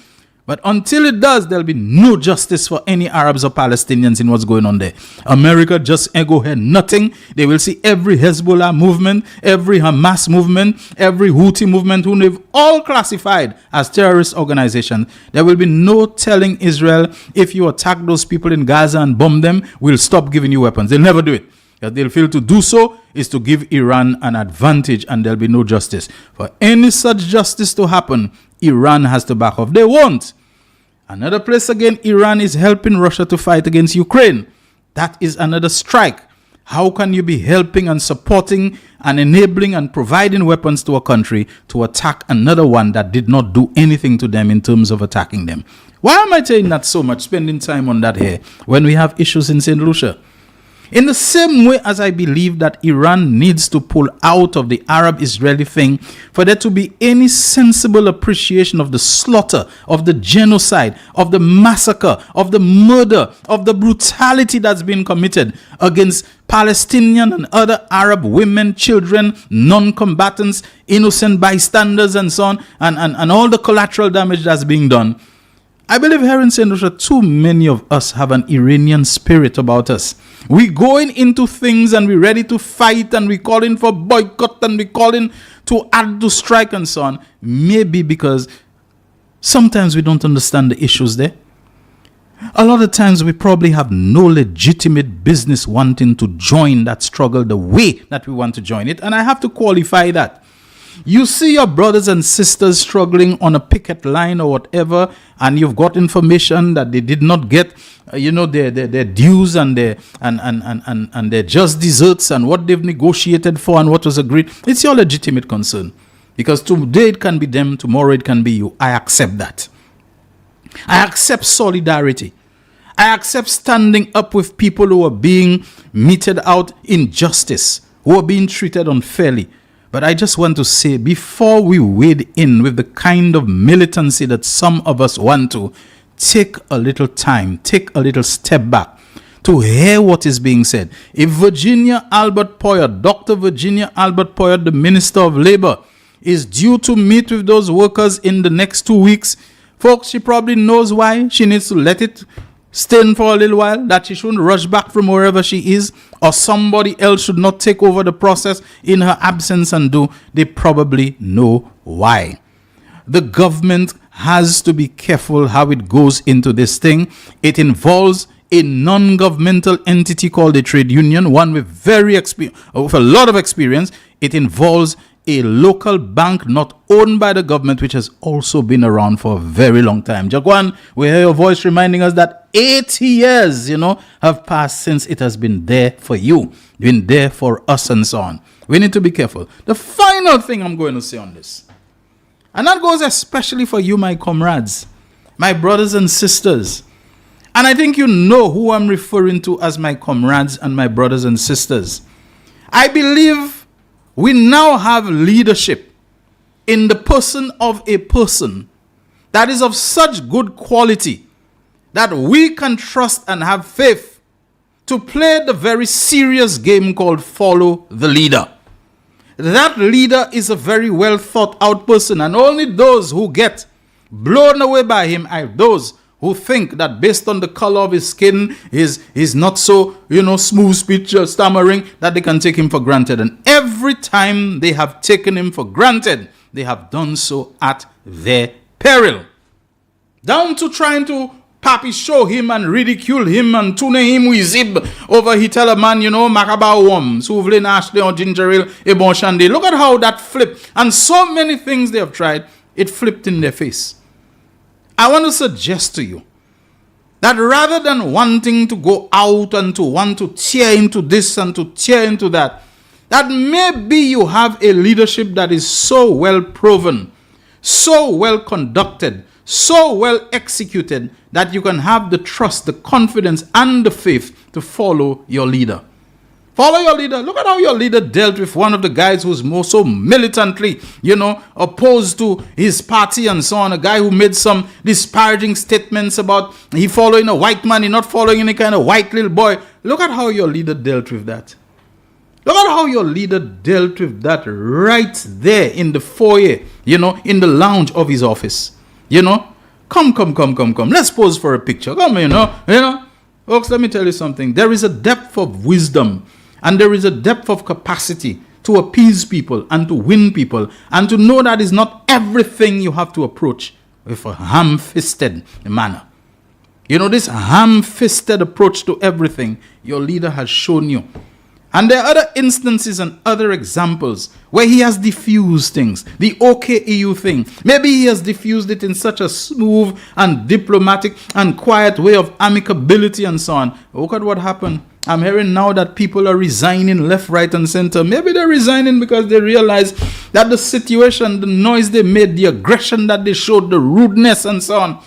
But until it does, there'll be no justice for any Arabs or Palestinians in what's going on there. America just ain't go ahead nothing. They will see every Hezbollah movement, every Hamas movement, every Houthi movement, who they've all classified as terrorist organizations. There will be no telling Israel, if you attack those people in Gaza and bomb them, we'll stop giving you weapons. They'll never do it. If they'll feel to do so is to give Iran an advantage, and there'll be no justice. For any such justice to happen, Iran has to back off. They won't. Another place again, Iran is helping Russia to fight against Ukraine. That is another strike. How can you be helping and supporting and enabling and providing weapons to a country to attack another one that did not do anything to them in terms of attacking them? Why am I saying that so much, spending time on that here, when we have issues in St. Lucia? In the same way as I believe that Iran needs to pull out of the Arab-Israeli thing for there to be any sensible appreciation of the slaughter, of the genocide, of the massacre, of the murder, of the brutality that's been committed against Palestinian and other Arab women, children, non-combatants, innocent bystanders, and so on, and all the collateral damage that's being done. I believe here in St. Lucia, too many of us have an Iranian spirit about us. We going into things and we're ready to fight, and we're calling for boycott, and we're calling to add to strike and so on. Maybe because sometimes we don't understand the issues there. A lot of times we probably have no legitimate business wanting to join that struggle the way that we want to join it. And I have to qualify that. You see your brothers and sisters struggling on a picket line or whatever, and you've got information that they did not get, their dues and their just desserts and what they've negotiated for and what was agreed. It's your legitimate concern, because today it can be them, tomorrow it can be you. I accept that. I accept solidarity. I accept standing up with people who are being meted out injustice, who are being treated unfairly. But I just want to say, before we wade in with the kind of militancy that some of us want to, take a little time, take a little step back to hear what is being said. If Virginia Albert Poyet, Dr. Virginia Albert Poyet, the Minister of Labor, is due to meet with those workers in the next 2 weeks, folks, she probably knows why. She needs to let it stand for a little while, that she shouldn't rush back from wherever she is, or somebody else should not take over the process in her absence and do. They probably know why. The government has to be careful how it goes into this thing. It involves a non-governmental entity called a trade union, one with with a lot of experience. It involves a local bank not owned by the government, which has also been around for a very long time. Jaguan, we hear your voice reminding us that 80 years, have passed since it has been there for you, been there for us, and so on. We need to be careful. The final thing I'm going to say on this, and that goes especially for you, my comrades, my brothers and sisters. And I think you know who I'm referring to as my comrades and my brothers and sisters. I believe we now have leadership in the person of a person that is of such good quality that we can trust and have faith to play the very serious game called follow the leader. That leader is a very well thought out person, and only those who get blown away by him are those who think that based on the color of his skin, he's not so, smooth speech, stammering, that they can take him for granted. And every time they have taken him for granted, they have done so at their peril. Down to trying to papi show him and ridicule him and tune him with zib over he tell a man, Makaba Wom, Souvlin Ashley or Ginger Ale, Ebon Shandi. Look at how that flipped. And so many things they have tried, it flipped in their face. I want to suggest to you that rather than wanting to go out and to want to tear into this and to tear into that, that maybe you have a leadership that is so well proven, so well conducted, so well executed, that you can have the trust, the confidence, and the faith to follow your leader. Follow your leader. Look at how your leader dealt with one of the guys who's more so militantly, opposed to his party and so on. A guy who made some disparaging statements about he following a white man, he not following any kind of white little boy. Look at how your leader dealt with that. Look at how your leader dealt with that right there in the foyer, in the lounge of his office. Come. Let's pose for a picture. Come, you know. Folks, let me tell you something. There is a depth of wisdom and there is a depth of capacity to appease people and to win people and to know that is not everything you have to approach with a ham-fisted manner. You know, this ham-fisted approach to everything your leader has shown you. And there are other instances and other examples where he has diffused things. The OKEU thing. Maybe he has diffused it in such a smooth and diplomatic and quiet way of amicability and so on. Look at what happened. I'm hearing now that people are resigning left, right, and center. Maybe they're resigning because they realize that the situation, the noise they made, the aggression that they showed, the rudeness and so on,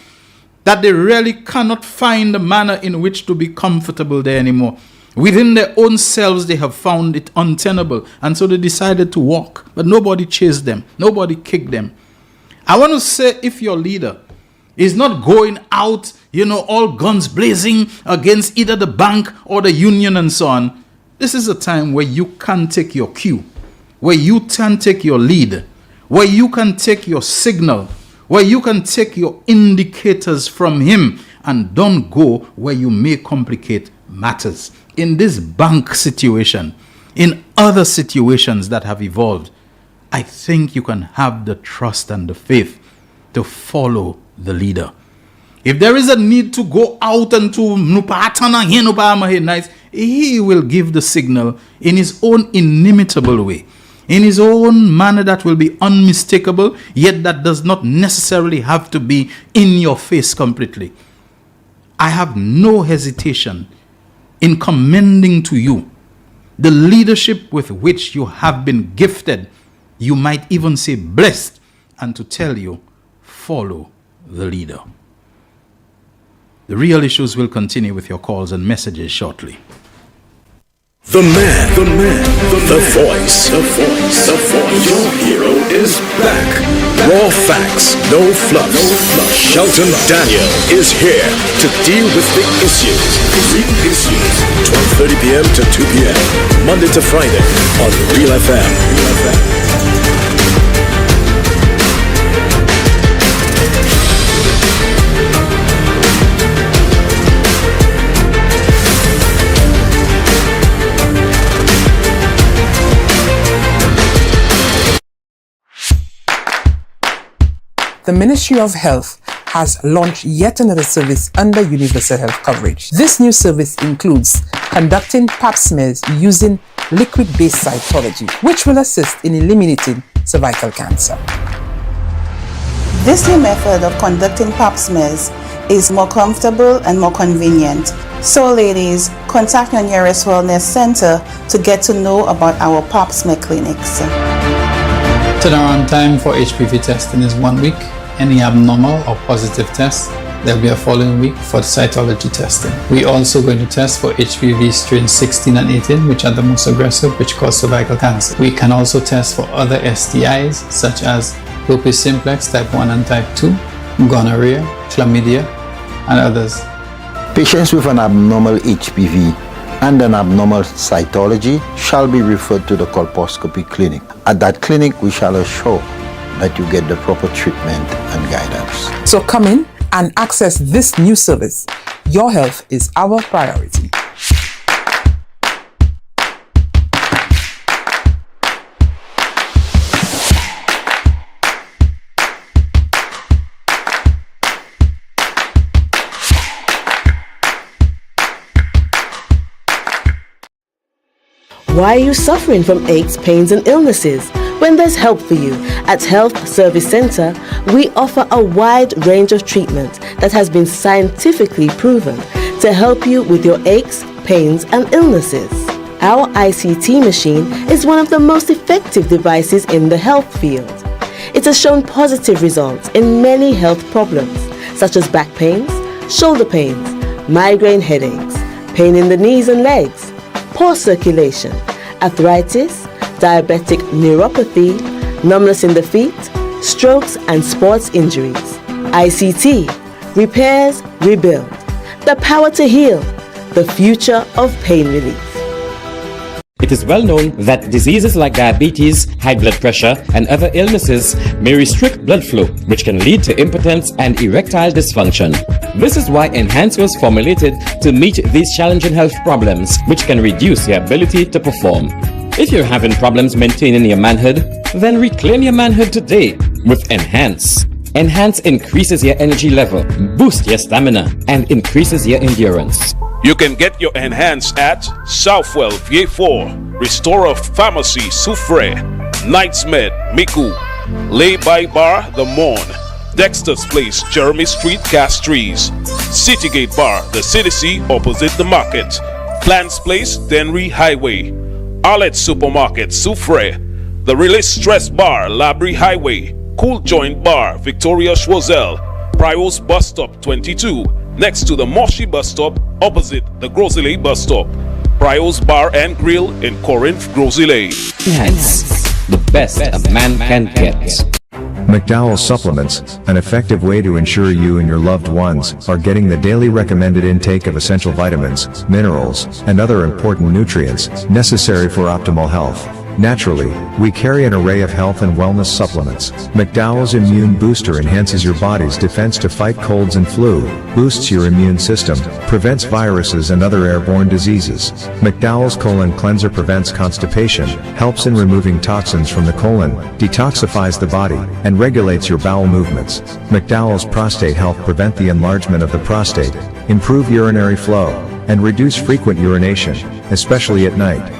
that they really cannot find a manner in which to be comfortable there anymore. Within their own selves, they have found it untenable. And so they decided to walk. But nobody chased them. Nobody kicked them. I want to say, if your leader is not going out, all guns blazing against either the bank or the union and so on, this is a time where you can take your cue, where you can take your lead, where you can take your signal, where you can take your indicators from him and don't go where you may complicate matters. In this bank situation, in other situations that have evolved, I think you can have the trust and the faith to follow the leader. If there is a need to go out and to he will give the signal in his own inimitable way, in his own manner that will be unmistakable, yet that does not necessarily have to be in your face completely. I have no hesitation in commending to you the leadership with which you have been gifted, you might even say blessed, and to tell you, follow the leader. The real issues will continue with your calls and messages shortly. The man, the voice. Your hero is back. Raw facts, no fluffs. Shelton Daniel is here to deal with the issues. Real issues. 12:30 p.m. to 2 p.m. Monday to Friday on Real FM. The Ministry of Health has launched yet another service under universal health coverage. This new service includes conducting pap smears using liquid-based cytology, which will assist in eliminating cervical cancer. This new method of conducting pap smears is more comfortable and more convenient. So ladies, contact your nearest wellness center to get to know about our pap smear clinics. Turnaround time for HPV testing is 1 week. Any abnormal or positive test, there will be a following week for cytology testing. We're also going to test for HPV strains 16 and 18, which are the most aggressive, which cause cervical cancer. We can also test for other STIs, such as herpes simplex type 1 and type 2, gonorrhea, chlamydia, and others. Patients with an abnormal HPV and an abnormal cytology shall be referred to the colposcopy clinic. At that clinic, we shall assure that you get the proper treatment and guidance. So come in and access this new service. Your health is our priority. Why are you suffering from aches, pains, and illnesses? When there's help for you. At Health Service Center, we offer a wide range of treatment that has been scientifically proven to help you with your aches, pains, and illnesses. Our ICT machine is one of the most effective devices in the health field. It has shown positive results in many health problems, such as back pains, shoulder pains, migraine headaches, pain in the knees and legs, poor circulation, arthritis, diabetic neuropathy, numbness in the feet, strokes and sports injuries. ICT, repairs, rebuild. The power to heal, the future of pain relief. It is well known that diseases like diabetes, high blood pressure, and other illnesses may restrict blood flow, which can lead to impotence and erectile dysfunction. This is why Enhance was formulated to meet these challenging health problems, which can reduce your ability to perform. If you're having problems maintaining your manhood, then reclaim your manhood today with Enhance. Enhance increases your energy level, boosts your stamina, and increases your endurance. You can get your Enhance at Southwell VA4, Restorer Pharmacy Soufre, Knights Med Miku, Lay by Bar The Morn, Dexter's Place Jeremy Street Castries, Citygate Bar The City opposite the market, Plants Place Denry Highway, Arlette Supermarket Soufre, The Release Stress Bar Labrie Highway, Cool Joint Bar Victoria Schwazel, Prios Bus Stop 22, next to the Moshi Bus Stop opposite the Grosley Bus Stop. Prios Bar and Grill in Corinth, Grosley. Enhance, the best a man can get. McDowell Supplements, an effective way to ensure you and your loved ones are getting the daily recommended intake of essential vitamins, minerals, and other important nutrients necessary for optimal health. Naturally, we carry an array of health and wellness supplements. McDowell's Immune Booster enhances your body's defense to fight colds and flu, boosts your immune system, prevents viruses and other airborne diseases. McDowell's Colon Cleanser prevents constipation, helps in removing toxins from the colon, detoxifies the body, and regulates your bowel movements. McDowell's Prostate Health prevent the enlargement of the prostate, improve urinary flow, and reduce frequent urination, especially at night.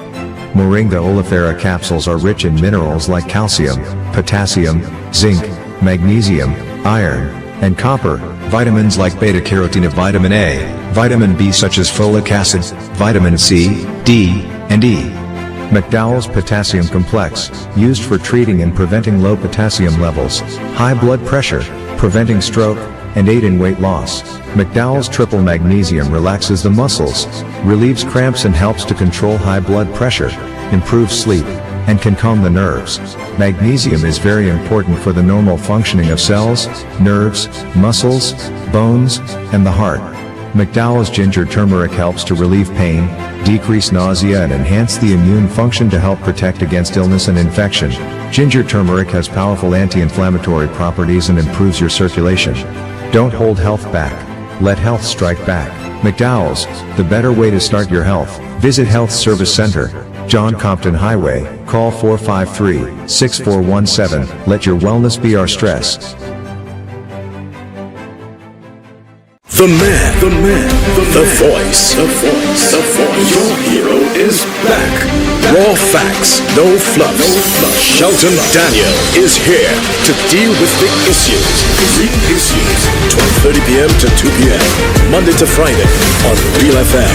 Moringa oleifera capsules are rich in minerals like calcium, potassium, zinc, magnesium, iron, and copper, vitamins like beta-carotene of vitamin A, vitamin B such as folic acid, vitamin C, D, and E. McDowell's Potassium Complex, used for treating and preventing low potassium levels, high blood pressure, preventing stroke, and aid in weight loss. McDowell's Triple Magnesium relaxes the muscles, relieves cramps and helps to control high blood pressure, improves sleep, and can calm the nerves. Magnesium is very important for the normal functioning of cells, nerves, muscles, bones, and the heart. McDowell's Ginger Turmeric helps to relieve pain, decrease nausea and enhance the immune function to help protect against illness and infection. Ginger turmeric has powerful anti-inflammatory properties and improves your circulation. Don't hold health back. Let health strike back. McDowell's, the better way to start your health. Visit Health Service Center, John Compton Highway, call 453-6417. Let your wellness be our stress. The voice. Your hero is back. Raw facts, no fluffs. Shelton Daniel is here to deal with the issues. 12:30 p.m. to 2 p.m. Monday to Friday on Real FM.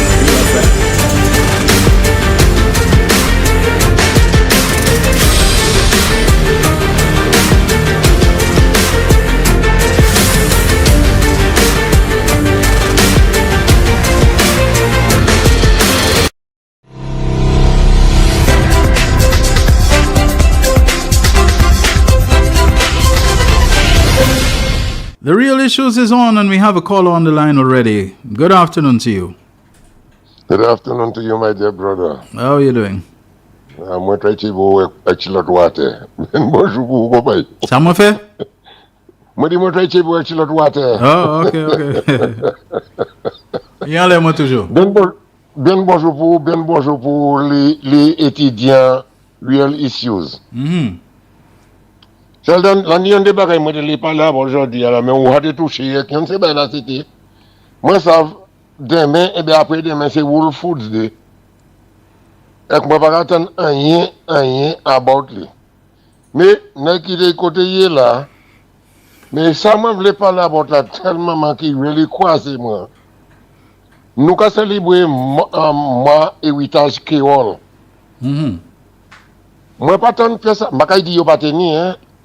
The Real Issues is on and we have a caller on the line already. Good afternoon to you. Good afternoon to you, my dear brother. How are you doing? I'm going to try to go to water. Bonjour, bye. Ça m'a fait? Moi, je vais try to go water. Oh, ok. Y allez, moi toujours. Bien bonjour pour les étudiants Real Issues. Sheldon, l'année on débat, moi je l'ai pas là aujourd'hui, mais on va te toucher, qui on sait bien la cité. Moi, ça, demain, et bien après demain, c'est World Foods Day. Et moi, pas attendre rien about lui. Mais, n'est qu'il est côté là, mais ça, moi, je l'ai pas là about là, tellement qui really croise moi. Nous avons célébré moi, héritage créole. Moi, pas tant de pièces, je ne vais pas dire que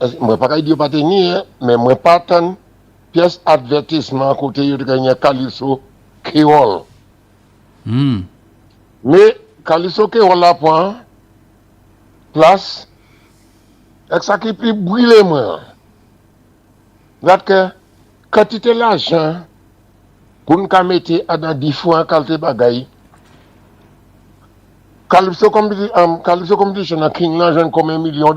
je ne vais pas tenir, mais je pas tant pièce advertisement côté de gagner Calisso Créole. Mais Calisso Créole là point place et ça qui peut brûler moi. Regarde que quantité l'argent pour nous mettre dans différents qualités bagaille Calypso Competition à King là jeune comme $1 million.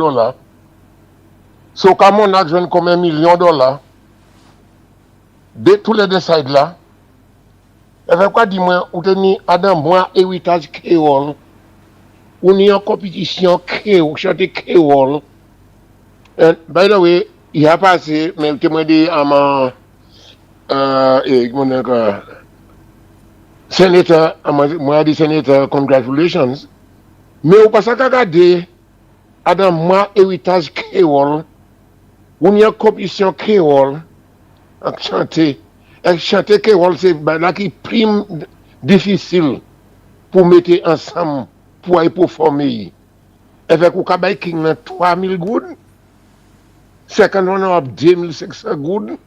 So comme on a jeune comme $1 million de tous les deux sides là. Avec quoi dis-moi ou teni Adam moi héritage créole. Ou ni en compétition créole, chanter créole. And by the way, il a passé mais témoin de Senator, moi dit Senator, congratulations. Mais au passage à regarder, Adam, moi, héritage créole, on y a compétition créole, à chanter. Et chanter créole, c'est là qui prime difficile pour mettre ensemble, pour y performer. Avec au Kabay King, 3,000 good, second one up 2,600 good,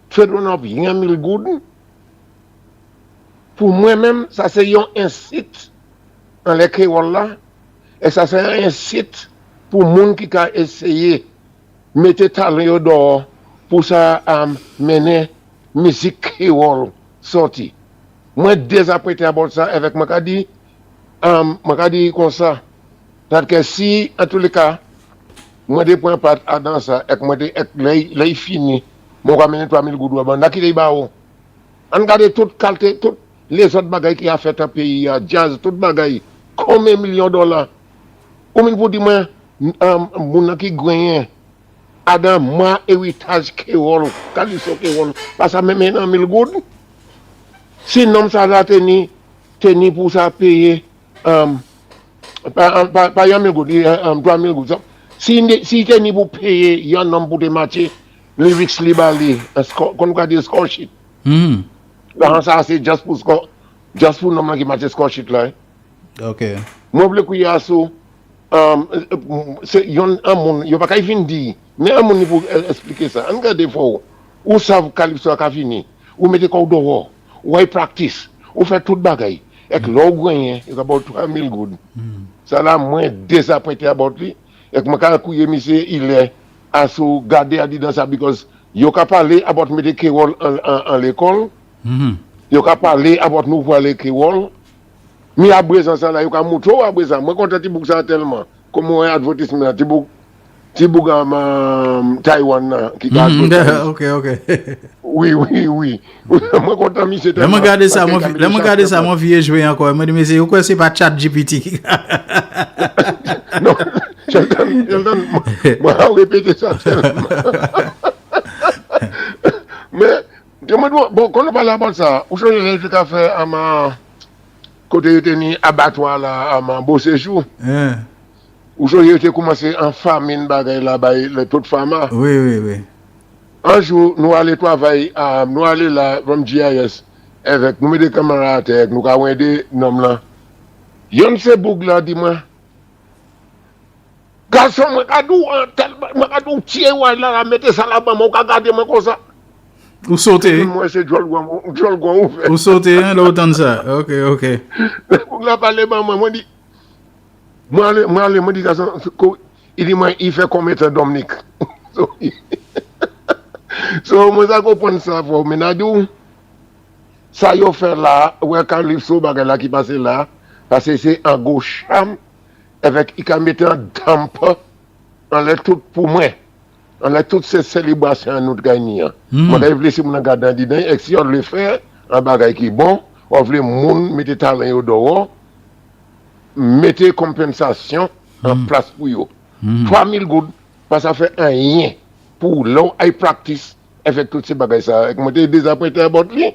third one up 1,000 good. Pour moi-même, ça c'est un site dans les créoles là, et ça c'est un site pour les gens qui ont essayé de mettre talent dehors pour ça mener musique créole sortie. Moi, désapprécié à ça avec moi dit comme ça. C'est que si, en tous les cas, moi je prends part dans ça, et moi je fini, je vais amener 3,000 goudous. On regarde toute qualité, toute les autres bagailles qui a fait un pays, jazz, tout bagaille, combien de millions de dollars. Ou même pour dire, moi, mon qui gagne, Adam, moi, héritage créole, Calypso créole, parce que même 1,000 goud. Sinon, ça va tenir pour ça payer, pas 1,000 goud, 3,000 goud. Si tenir pour payer, il y a un nombre pour des matchs, lyrics libali, qu'on va dire score sheet. Là, ça c'est juste pour nous qui match score sheet là. OK. Moi je veux dire c'est un monde, il pas qu'à venir dire, mais un monde pour expliquer ça. On regarde des fois où savent Calypso a fini, ou mettez quoi dehors, ou y practice, ou fait toute bagaille. Et que l'on gagne, c'est about 3,000 good. Ça là moins désapprêté about lui. Et que moi quand couiller monsieur, il est à se garder à dire dans ça because yo ka parler about mettre créole en l'école. Yo ka parler about nous pour aller créole. Mais à présent ça là yo ka moto à présent. Moi content Tibouk ça tellement comme un advertisement Tibouk Taiwan qui OK. Oui. Moi content monsieur tellement. Laisse me garder ça mon vieux jouer encore. Moi dis mais c'est quoi c'est pas chat GPT. Non, Shelton, moi répéter ça tellement. Mais bon, quand on parle de ça, aujourd'hui, je vais faire à ma côté de abattoir là, à ma beau séjour. Aujourd'hui, j'ai commencé en famine, là-bas, toutes femmes. Oui. Un jour, nous allons travailler, nous allons là, comme GIS, avec nous, des camarades, avec nous, avons des noms là. Yon se boug là, dis-moi. Garçon, moi, je tirer là, mettre ça là-bas, moi, je garder moi comme ça. Ou sauter. Moi, c'est Joel Gon. Ou sauter, hein, l'autant de ça. OK. Pour la parler, moi, dit, moi, dit, il dit, moi, il fait combien de Dominique. So, moi, ça comprend ça, pour maintenant, ça, il fait là, ouais, quand il faut, là, qui passe là, parce que c'est en gauche, avec, il can mettre un damp, on l'a tout pour moi. On a toutes ces célébrations à nous gagner. Moi, je vais laisser mon garder dedans, et si on le fait, un bagage qui est bon, on veut moun mettre talent au dehors, mettre compensation en place pour eux. 3,000 good, parce que ça fait rien pour l'on I practice avec toutes ces bagages ça. Moi, je désapprêté à bord lui.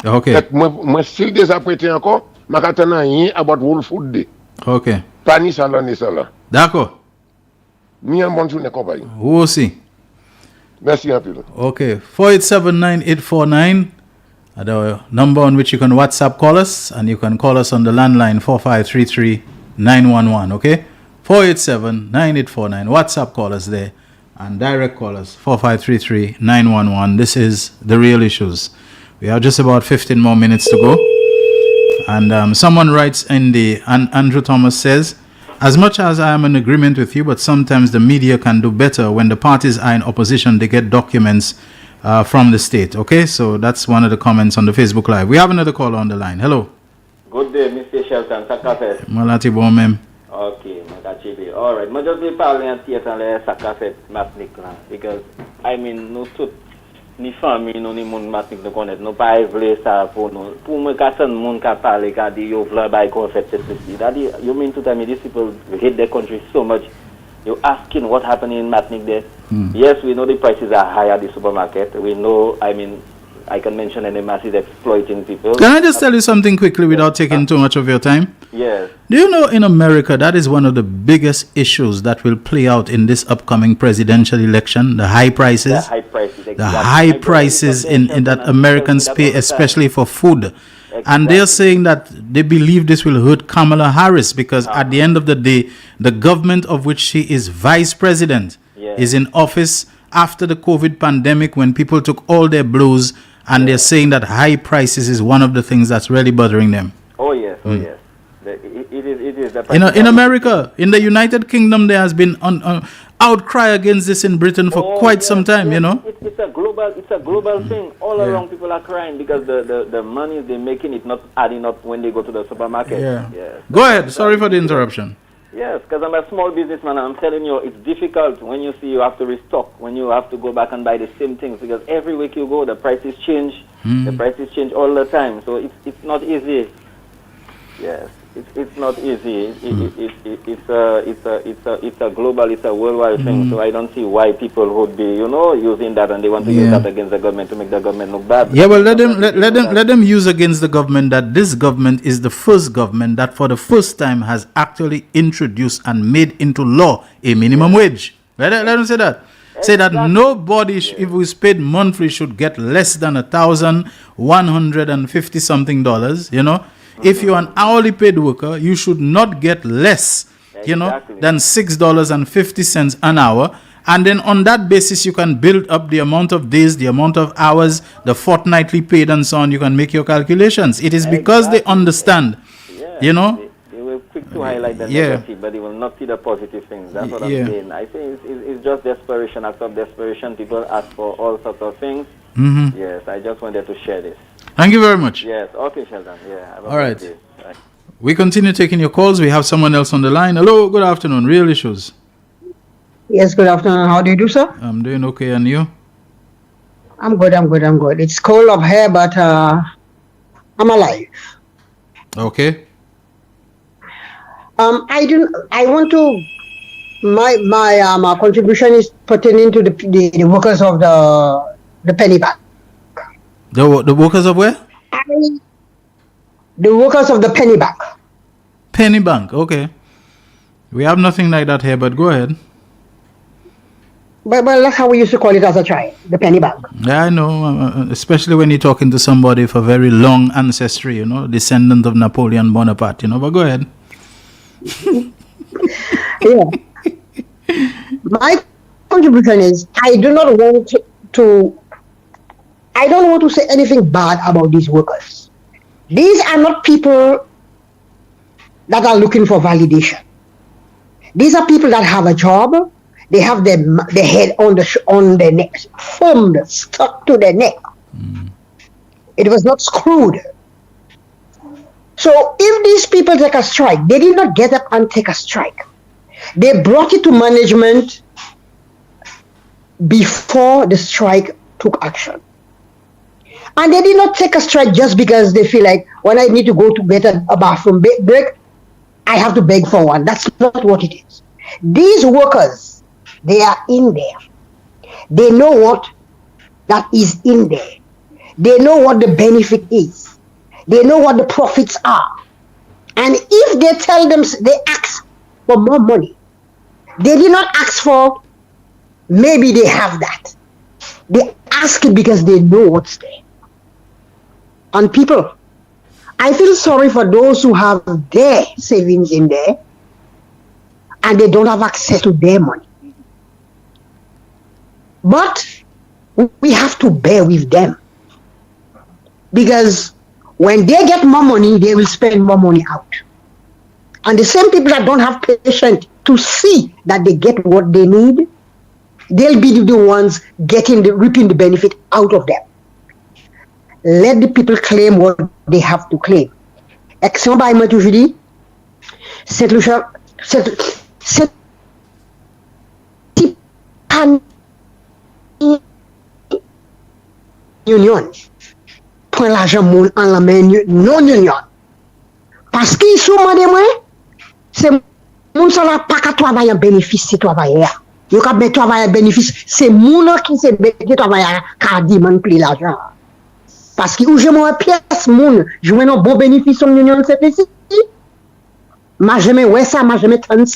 OK. Moi, si désapprêté encore, je ne sais rien à bord Wolf Food Day. OK. Pas ni ça là, ni ça là. D'accord. Ni un bon journée, compagnie. Vous aussi. Merci un peu. OK. 487-9849. The number on which you can WhatsApp call us, and you can call us on the landline 4533-911. Okay? 487-9849. WhatsApp call us there, and direct call us 4533-911. This is The Real Issues. We have just about 15 more minutes to go. And someone writes in and Andrew Thomas says, as much as I am in agreement with you, but sometimes the media can do better when the parties are in opposition. They get documents from the state. Okay, so that's one of the comments on the Facebook Live. We have another caller on the line. Hello. Good day, Mr. Mr. Shelton, sa café. Malati bon même. Ok, Makachibi. Alright, moi je vais parler en titre les sa café Martinique là. Because, I mean, nous tous, ni famille, nous ni monde Martinique nous connaissent. Nous pas voulu ça pour nous. Pour moi, quand un monde qui parle, qui dit, yo, v'là, by concept, ceci. That is, you mean to tell me these people hate their country so much. You're asking what happening in Martinique there. Yes, we know the prices are high at the supermarket. We know, I mean, I can mention any masses exploiting people. Can I just tell you something quickly without taking too much of your time? Yes. Do you know in America that is one of the biggest issues that will play out in this upcoming presidential election? The high prices. The high prices. Exactly. The high prices in that Americans pay, especially for food. And they're saying that they believe this will hurt Kamala Harris because at the end of the day, the government of which she is vice president is in office after the COVID pandemic when people took all their blows, and they're saying that high prices is one of the things that's really bothering them. Oh yes, oh yes. It is. In America, in the United Kingdom, there has been outcry against this in Britain for quite some time. You know, it's a global thing. All around, people are crying because the money they're making it not adding up when they go to the supermarket. Yeah. Go ahead. Sorry for the interruption. Yes, because I'm a small businessman and I'm telling you, it's difficult when you see you have to restock, when you have to go back and buy the same things, because every week you go, the prices change. The prices change all the time, so it's not easy. Yes, it's not easy. It's a global, it's a worldwide thing. So I don't see why people would be, using that, and they want to use that against the government to make the government look bad. Yeah, well, let them use against the government that this government is the first government that for the first time has actually introduced and made into law a minimum wage. Let them say that. Say that nobody, if we paid monthly, should get less than $1,150 something. If you're an hourly paid worker, you should not get less, than $6.50 an hour. And then on that basis, you can build up the amount of days, the amount of hours, the fortnightly paid and so on. You can make your calculations. It is because they understand, They will quick to highlight the negative, but they will not see the positive things. That's what I'm saying. I think it's just desperation. Acts of desperation. People ask for all sorts of things. Yes, I just wanted to share this. Thank you very much. Yes, okay, Sheldon. Yeah. All right. We continue taking your calls. We have someone else on the line. Hello, good afternoon. Real Issues. Yes, good afternoon. How do you do, sir? I'm doing okay, and you? I'm good. It's cold up here, but I'm alive. Okay. My contribution is pertaining to the workers of the penny bank. The workers of where? The workers of the penny bank. Penny bank, okay. We have nothing like that here, but go ahead. But that's how we used to call it as a child, the penny bank. Yeah, I know, especially when you're talking to somebody for very long ancestry, descendant of Napoleon Bonaparte, but go ahead. Yeah. My contribution is I don't want to say anything bad about these workers. These are not people that are looking for validation. These are people that have a job. They have their head on their neck, firm, stuck to their neck. It was not screwed. So if these people take a strike, they did not get up and take a strike. They brought it to management before the strike took action. And they did not take a strike just because they feel like when I need to go to get a bathroom break, I have to beg for one. That's not what it is. These workers, they are in there. They know what that is in there. They know what the benefit is. They know what the profits are. And if they tell them, they ask for more money, they did not ask for maybe they have that. They ask it because they know what's there. And people, I feel sorry for those who have their savings in there and they don't have access to their money. But we have to bear with them, because when they get more money, they will spend more money out. And the same people that don't have patience to see that they get what they need, they'll be the ones reaping the benefit out of them. Let the people claim what they have to claim. Action by moi toujours dit, c'est union. Prend l'argent moun en la main non union. Parce qu'ils sont demandé moi, c'est moun sont là pas qu'à travailler en bénéfice c'est travailleur. Yo ka ben travailler en bénéfice, c'est moun qui se ben travailleur qui demande plus l'argent. Parce que où je moi pièce moun, je veux un bon bénéfice sur union c'est ici. Ma jamais ouais ça, ma jamais 30.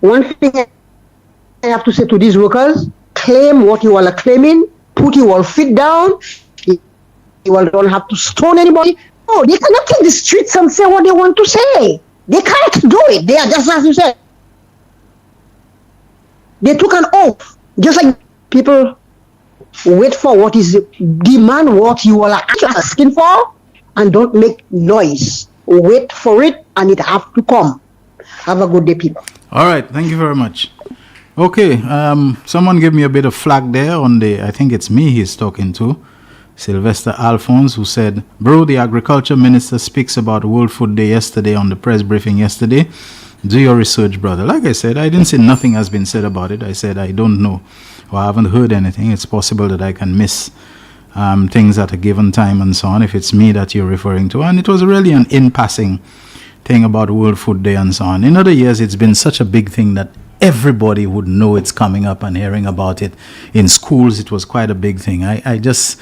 One thing I have to say to these workers, claim what you are claiming, put your feet down. You don't have to stone anybody. Oh, they cannot take the streets and say what they want to say. They can't do it. They are just as you said. They took an oath. Just like people wait for what is demand what you are asking for and don't make noise. Wait for it and it have to come. Have a good day, people. All right, thank you very much. Okay, someone gave me a bit of flag there on the, I think it's me he's talking to, Sylvester Alphonse, who said, bro, the agriculture minister speaks about World Food Day yesterday on the press briefing yesterday. Do your research, brother. Like I said, I didn't say nothing has been said about it. I said I don't know or I haven't heard anything. It's possible that I can miss things at a given time and so on if it's me that you're referring to. And it was really an in-passing thing about World Food Day and so on. In other years, it's been such a big thing that everybody would know it's coming up and hearing about it. In schools, it was quite a big thing. I just,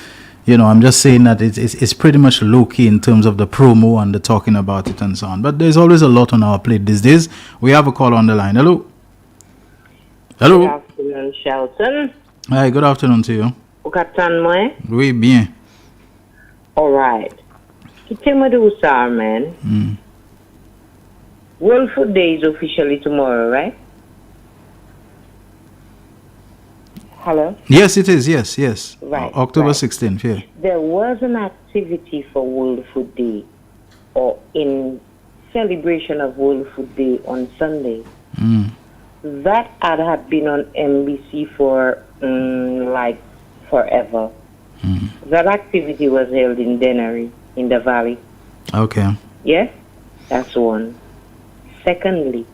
I'm just saying that it's pretty much low-key in terms of the promo and the talking about it and so on. But there's always a lot on our plate these days. We have a call on the line. Hello? Hello? Good afternoon, Shelton. Hi, good afternoon to you. Oui, bien. All right. Man. World Food Day is officially tomorrow, right? Hello? Yes, it is. Yes. Right. October 16th, yeah. There was an activity for World Food Day or in celebration of World Food Day on Sunday. That ad had been on NBC for like forever. That activity was held in Dennery, in the valley. Okay. Yes? That's one. Secondly,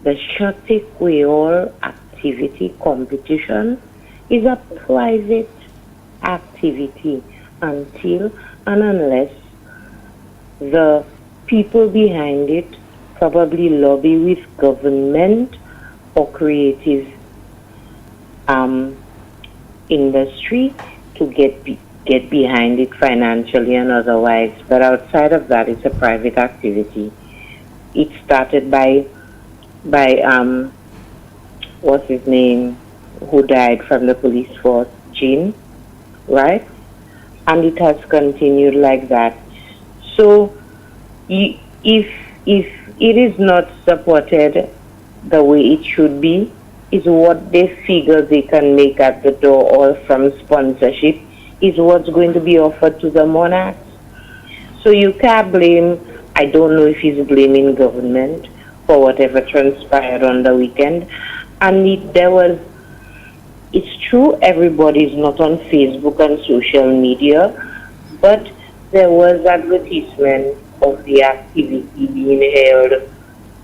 the Shoti Creole activity competition is a private activity until and unless the people behind it probably lobby with government or creative industry to get behind it financially and otherwise. But outside of that, it's a private activity. It started by what's his name, who died from the police force, Jean, right? And it has continued like that. So if it is not supported the way it should be, is what they figure they can make at the door or from sponsorship is what's going to be offered to the monarchs. So you can't blame, I don't know if he's blaming government for whatever transpired on the weekend. And it's true everybody's not on Facebook and social media, but there was advertisement of the activity being held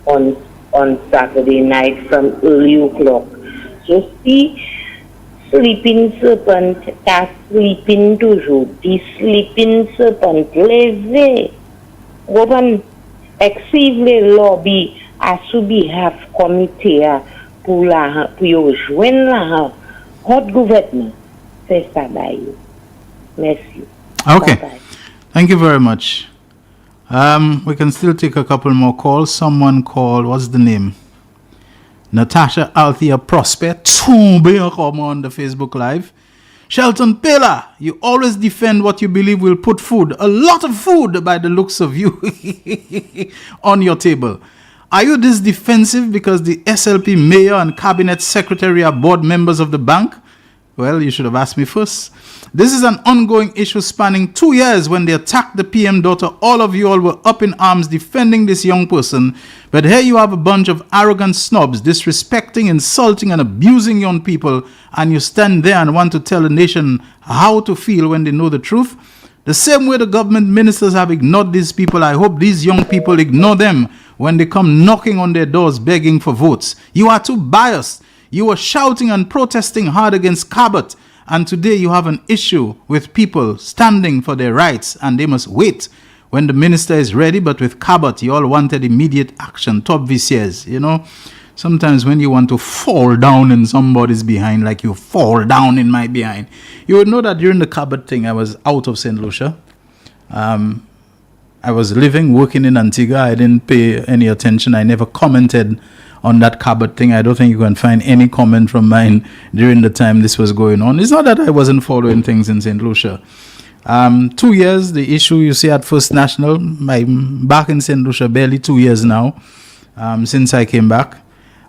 on Saturday night from early o'clock. So see, sleeping serpent, ta sleeping toujours. The sleeping serpent, leve. Woman, exceed le lobby à sous behalf comité pour yo joindre la hot gouvernement. C'est ça d'ailleurs. Merci. Okay. Bye-bye. Thank you very much. We can still take a couple more calls. Someone called, what's the name? Natasha Althea Prosper. Come on the Facebook Live. Shelton Pela, you always defend what you believe will put food, a lot of food by the looks of you, on your table. Are you this defensive because the SLP mayor and cabinet secretary are board members of the bank? Well, you should have asked me first. This is an ongoing issue spanning 2 years. When they attacked the PM daughter, all of you all were up in arms defending this young person. But here you have a bunch of arrogant snobs disrespecting, insulting, and abusing young people. And you stand there and want to tell the nation how to feel when they know the truth. The same way the government ministers have ignored these people, I hope these young people ignore them when they come knocking on their doors begging for votes. You are too biased. You were shouting and protesting hard against Cabot, and today you have an issue with people standing for their rights and they must wait when the minister is ready. But with Cabot, you all wanted immediate action, top VCS, you know. Sometimes when you want to fall down in somebody's behind, like you fall down in my behind, you would know that during the Cabot thing, I was out of St. Lucia. I was working in Antigua. I didn't pay any attention. I never commented on that Cabot thing. I don't think you can find any comment from mine during the time this was going on. It's not that I wasn't following things in St. Lucia. 2 years, the issue you see at First National, I'm back in St. Lucia barely 2 years now, since I came back.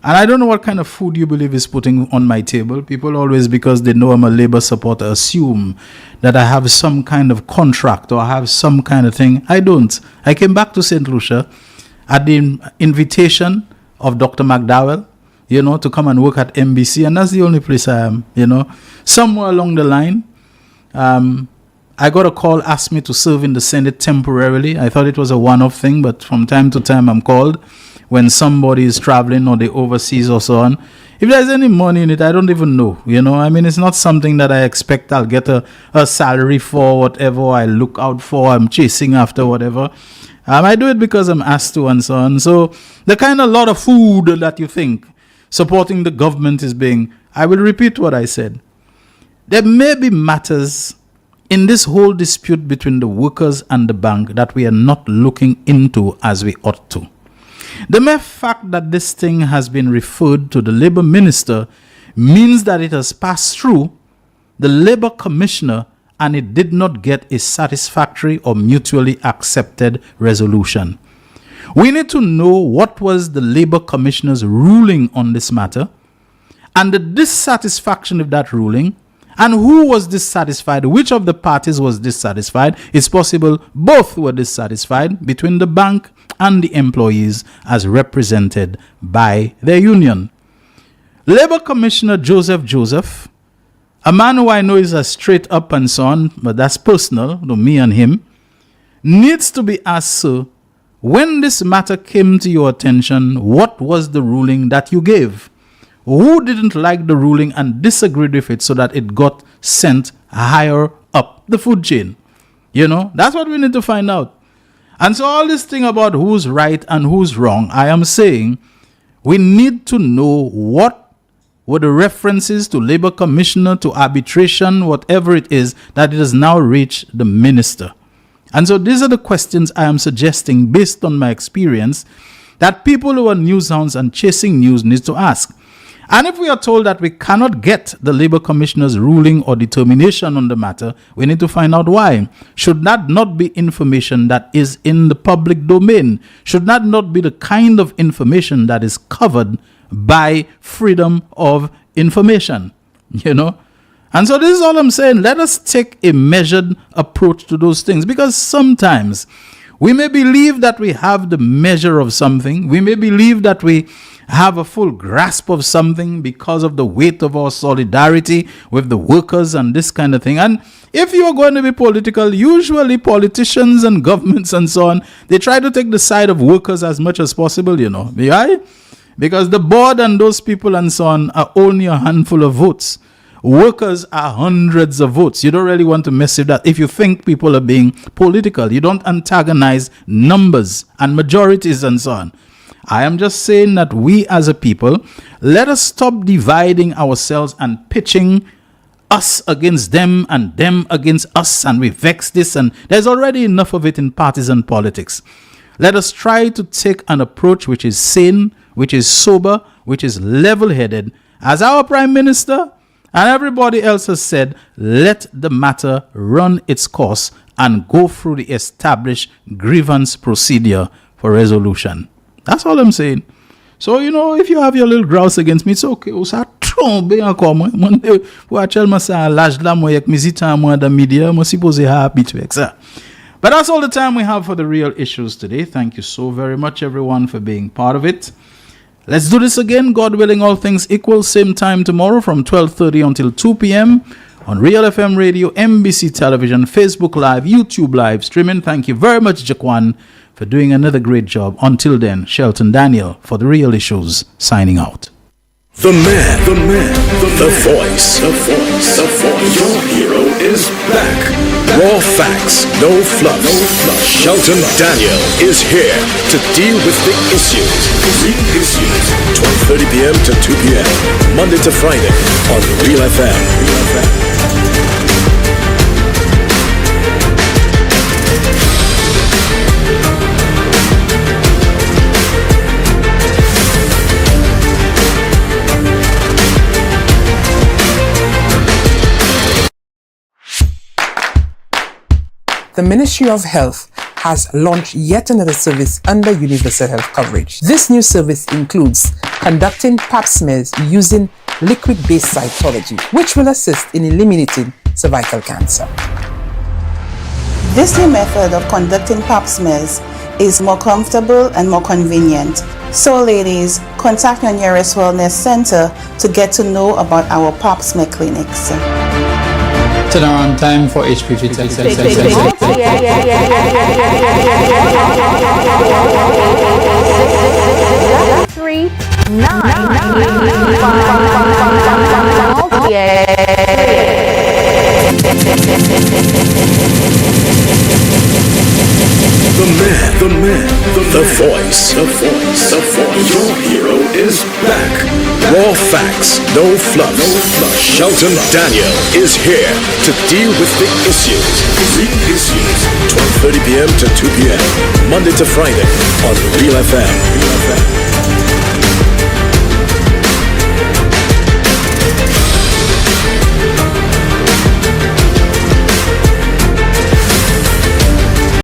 And I don't know what kind of food you believe is putting on my table. People always, because they know I'm a Labour supporter, assume that I have some kind of contract or I have some kind of thing. I don't. I came back to St. Lucia at the invitation of Dr. McDowell, you know, to come and work at MBC. And that's the only place I am, you know. Somewhere along the line, I got a call, asked me to serve in the Senate temporarily. I thought it was a one-off thing, but from time to time I'm called when somebody is traveling or they overseas or so on. If there's any money in it, I don't even know, you know. I mean, it's not something that I expect I'll get a salary for, whatever I look out for, I'm chasing after, whatever. I do it because I'm asked to and so on. So the kind of lot of food that you think supporting the government is being, I will repeat what I said. There may be matters in this whole dispute between the workers and the bank that we are not looking into as we ought to. The mere fact that this thing has been referred to the Labour Minister means that it has passed through the Labour Commissioner and it did not get a satisfactory or mutually accepted resolution. We need to know what was the Labour Commissioner's ruling on this matter and the dissatisfaction of that ruling, and who was dissatisfied, which of the parties was dissatisfied. It's possible both were dissatisfied between the bank and the employees as represented by their union. Labour Commissioner Joseph, a man who I know is a straight up and so on, but that's personal to me and him, needs to be asked, sir, when this matter came to your attention, what was the ruling that you gave? Who didn't like the ruling and disagreed with it so that it got sent higher up the food chain? You know, that's what we need to find out. And so all this thing about who's right and who's wrong, I am saying we need to know what were the references to Labour Commissioner, to arbitration, whatever it is, that it has now reached the minister. And so these are the questions I am suggesting based on my experience that people who are news hounds and chasing news need to ask. And if we are told that we cannot get the Labour Commissioner's ruling or determination on the matter, we need to find out why. Should that not be information that is in the public domain? Should that not be the kind of information that is covered by freedom of information? You know? And so this is all I'm saying. Let us take a measured approach to those things, because sometimes we may believe that we have the measure of something. We may believe that we have a full grasp of something because of the weight of our solidarity with the workers and this kind of thing. And if you are going to be political, usually politicians and governments and so on, they try to take the side of workers as much as possible, you know. Right? Because the board and those people and so on are only a handful of votes. Workers are hundreds of votes. You don't really want to mess with that. If you think people are being political, you don't antagonize numbers and majorities and so on. I am just saying that we as a people, let us stop dividing ourselves and pitching us against them and them against us, and we vex this, and there's already enough of it in partisan politics. Let us try to take an approach which is sane, which is sober, which is level-headed. As our Prime Minister and everybody else has said, let the matter run its course and go through the established grievance procedure for resolution. That's all I'm saying. So, you know, if you have your little grouse against me, it's okay. But that's all the time we have for the real issues today. Thank you so very much, everyone, for being part of it. Let's do this again, God willing, all things equal, same time tomorrow from 12:30 until 2 p.m. on Real FM Radio, MBC Television, Facebook Live, YouTube Live streaming. Thank you very much, Jaquan, for doing another great job. Until then, Shelton Daniel for The Real Issues, signing out. The man, the voice. Your hero is back. Raw facts, no fluff. Shelton Daniel is here to deal with the issues. Real issues. 12:30 p.m. to 2 p.m. Monday to Friday on Real FM. The Ministry of Health has launched yet another service under universal health coverage. This new service includes conducting pap smears using liquid-based cytology, which will assist in eliminating cervical cancer. This new method of conducting pap smears is more comfortable and more convenient. So ladies, contact your nearest wellness center to get to know about our pap smear clinics. Turnaround time for HPV testing. 3, The man, the voice. Your hero is back. Raw facts, no fluff. Shelton Daniel is here to deal with the issues. Real issues. 12:30 p.m. to 2 p.m. Monday to Friday on Real FM.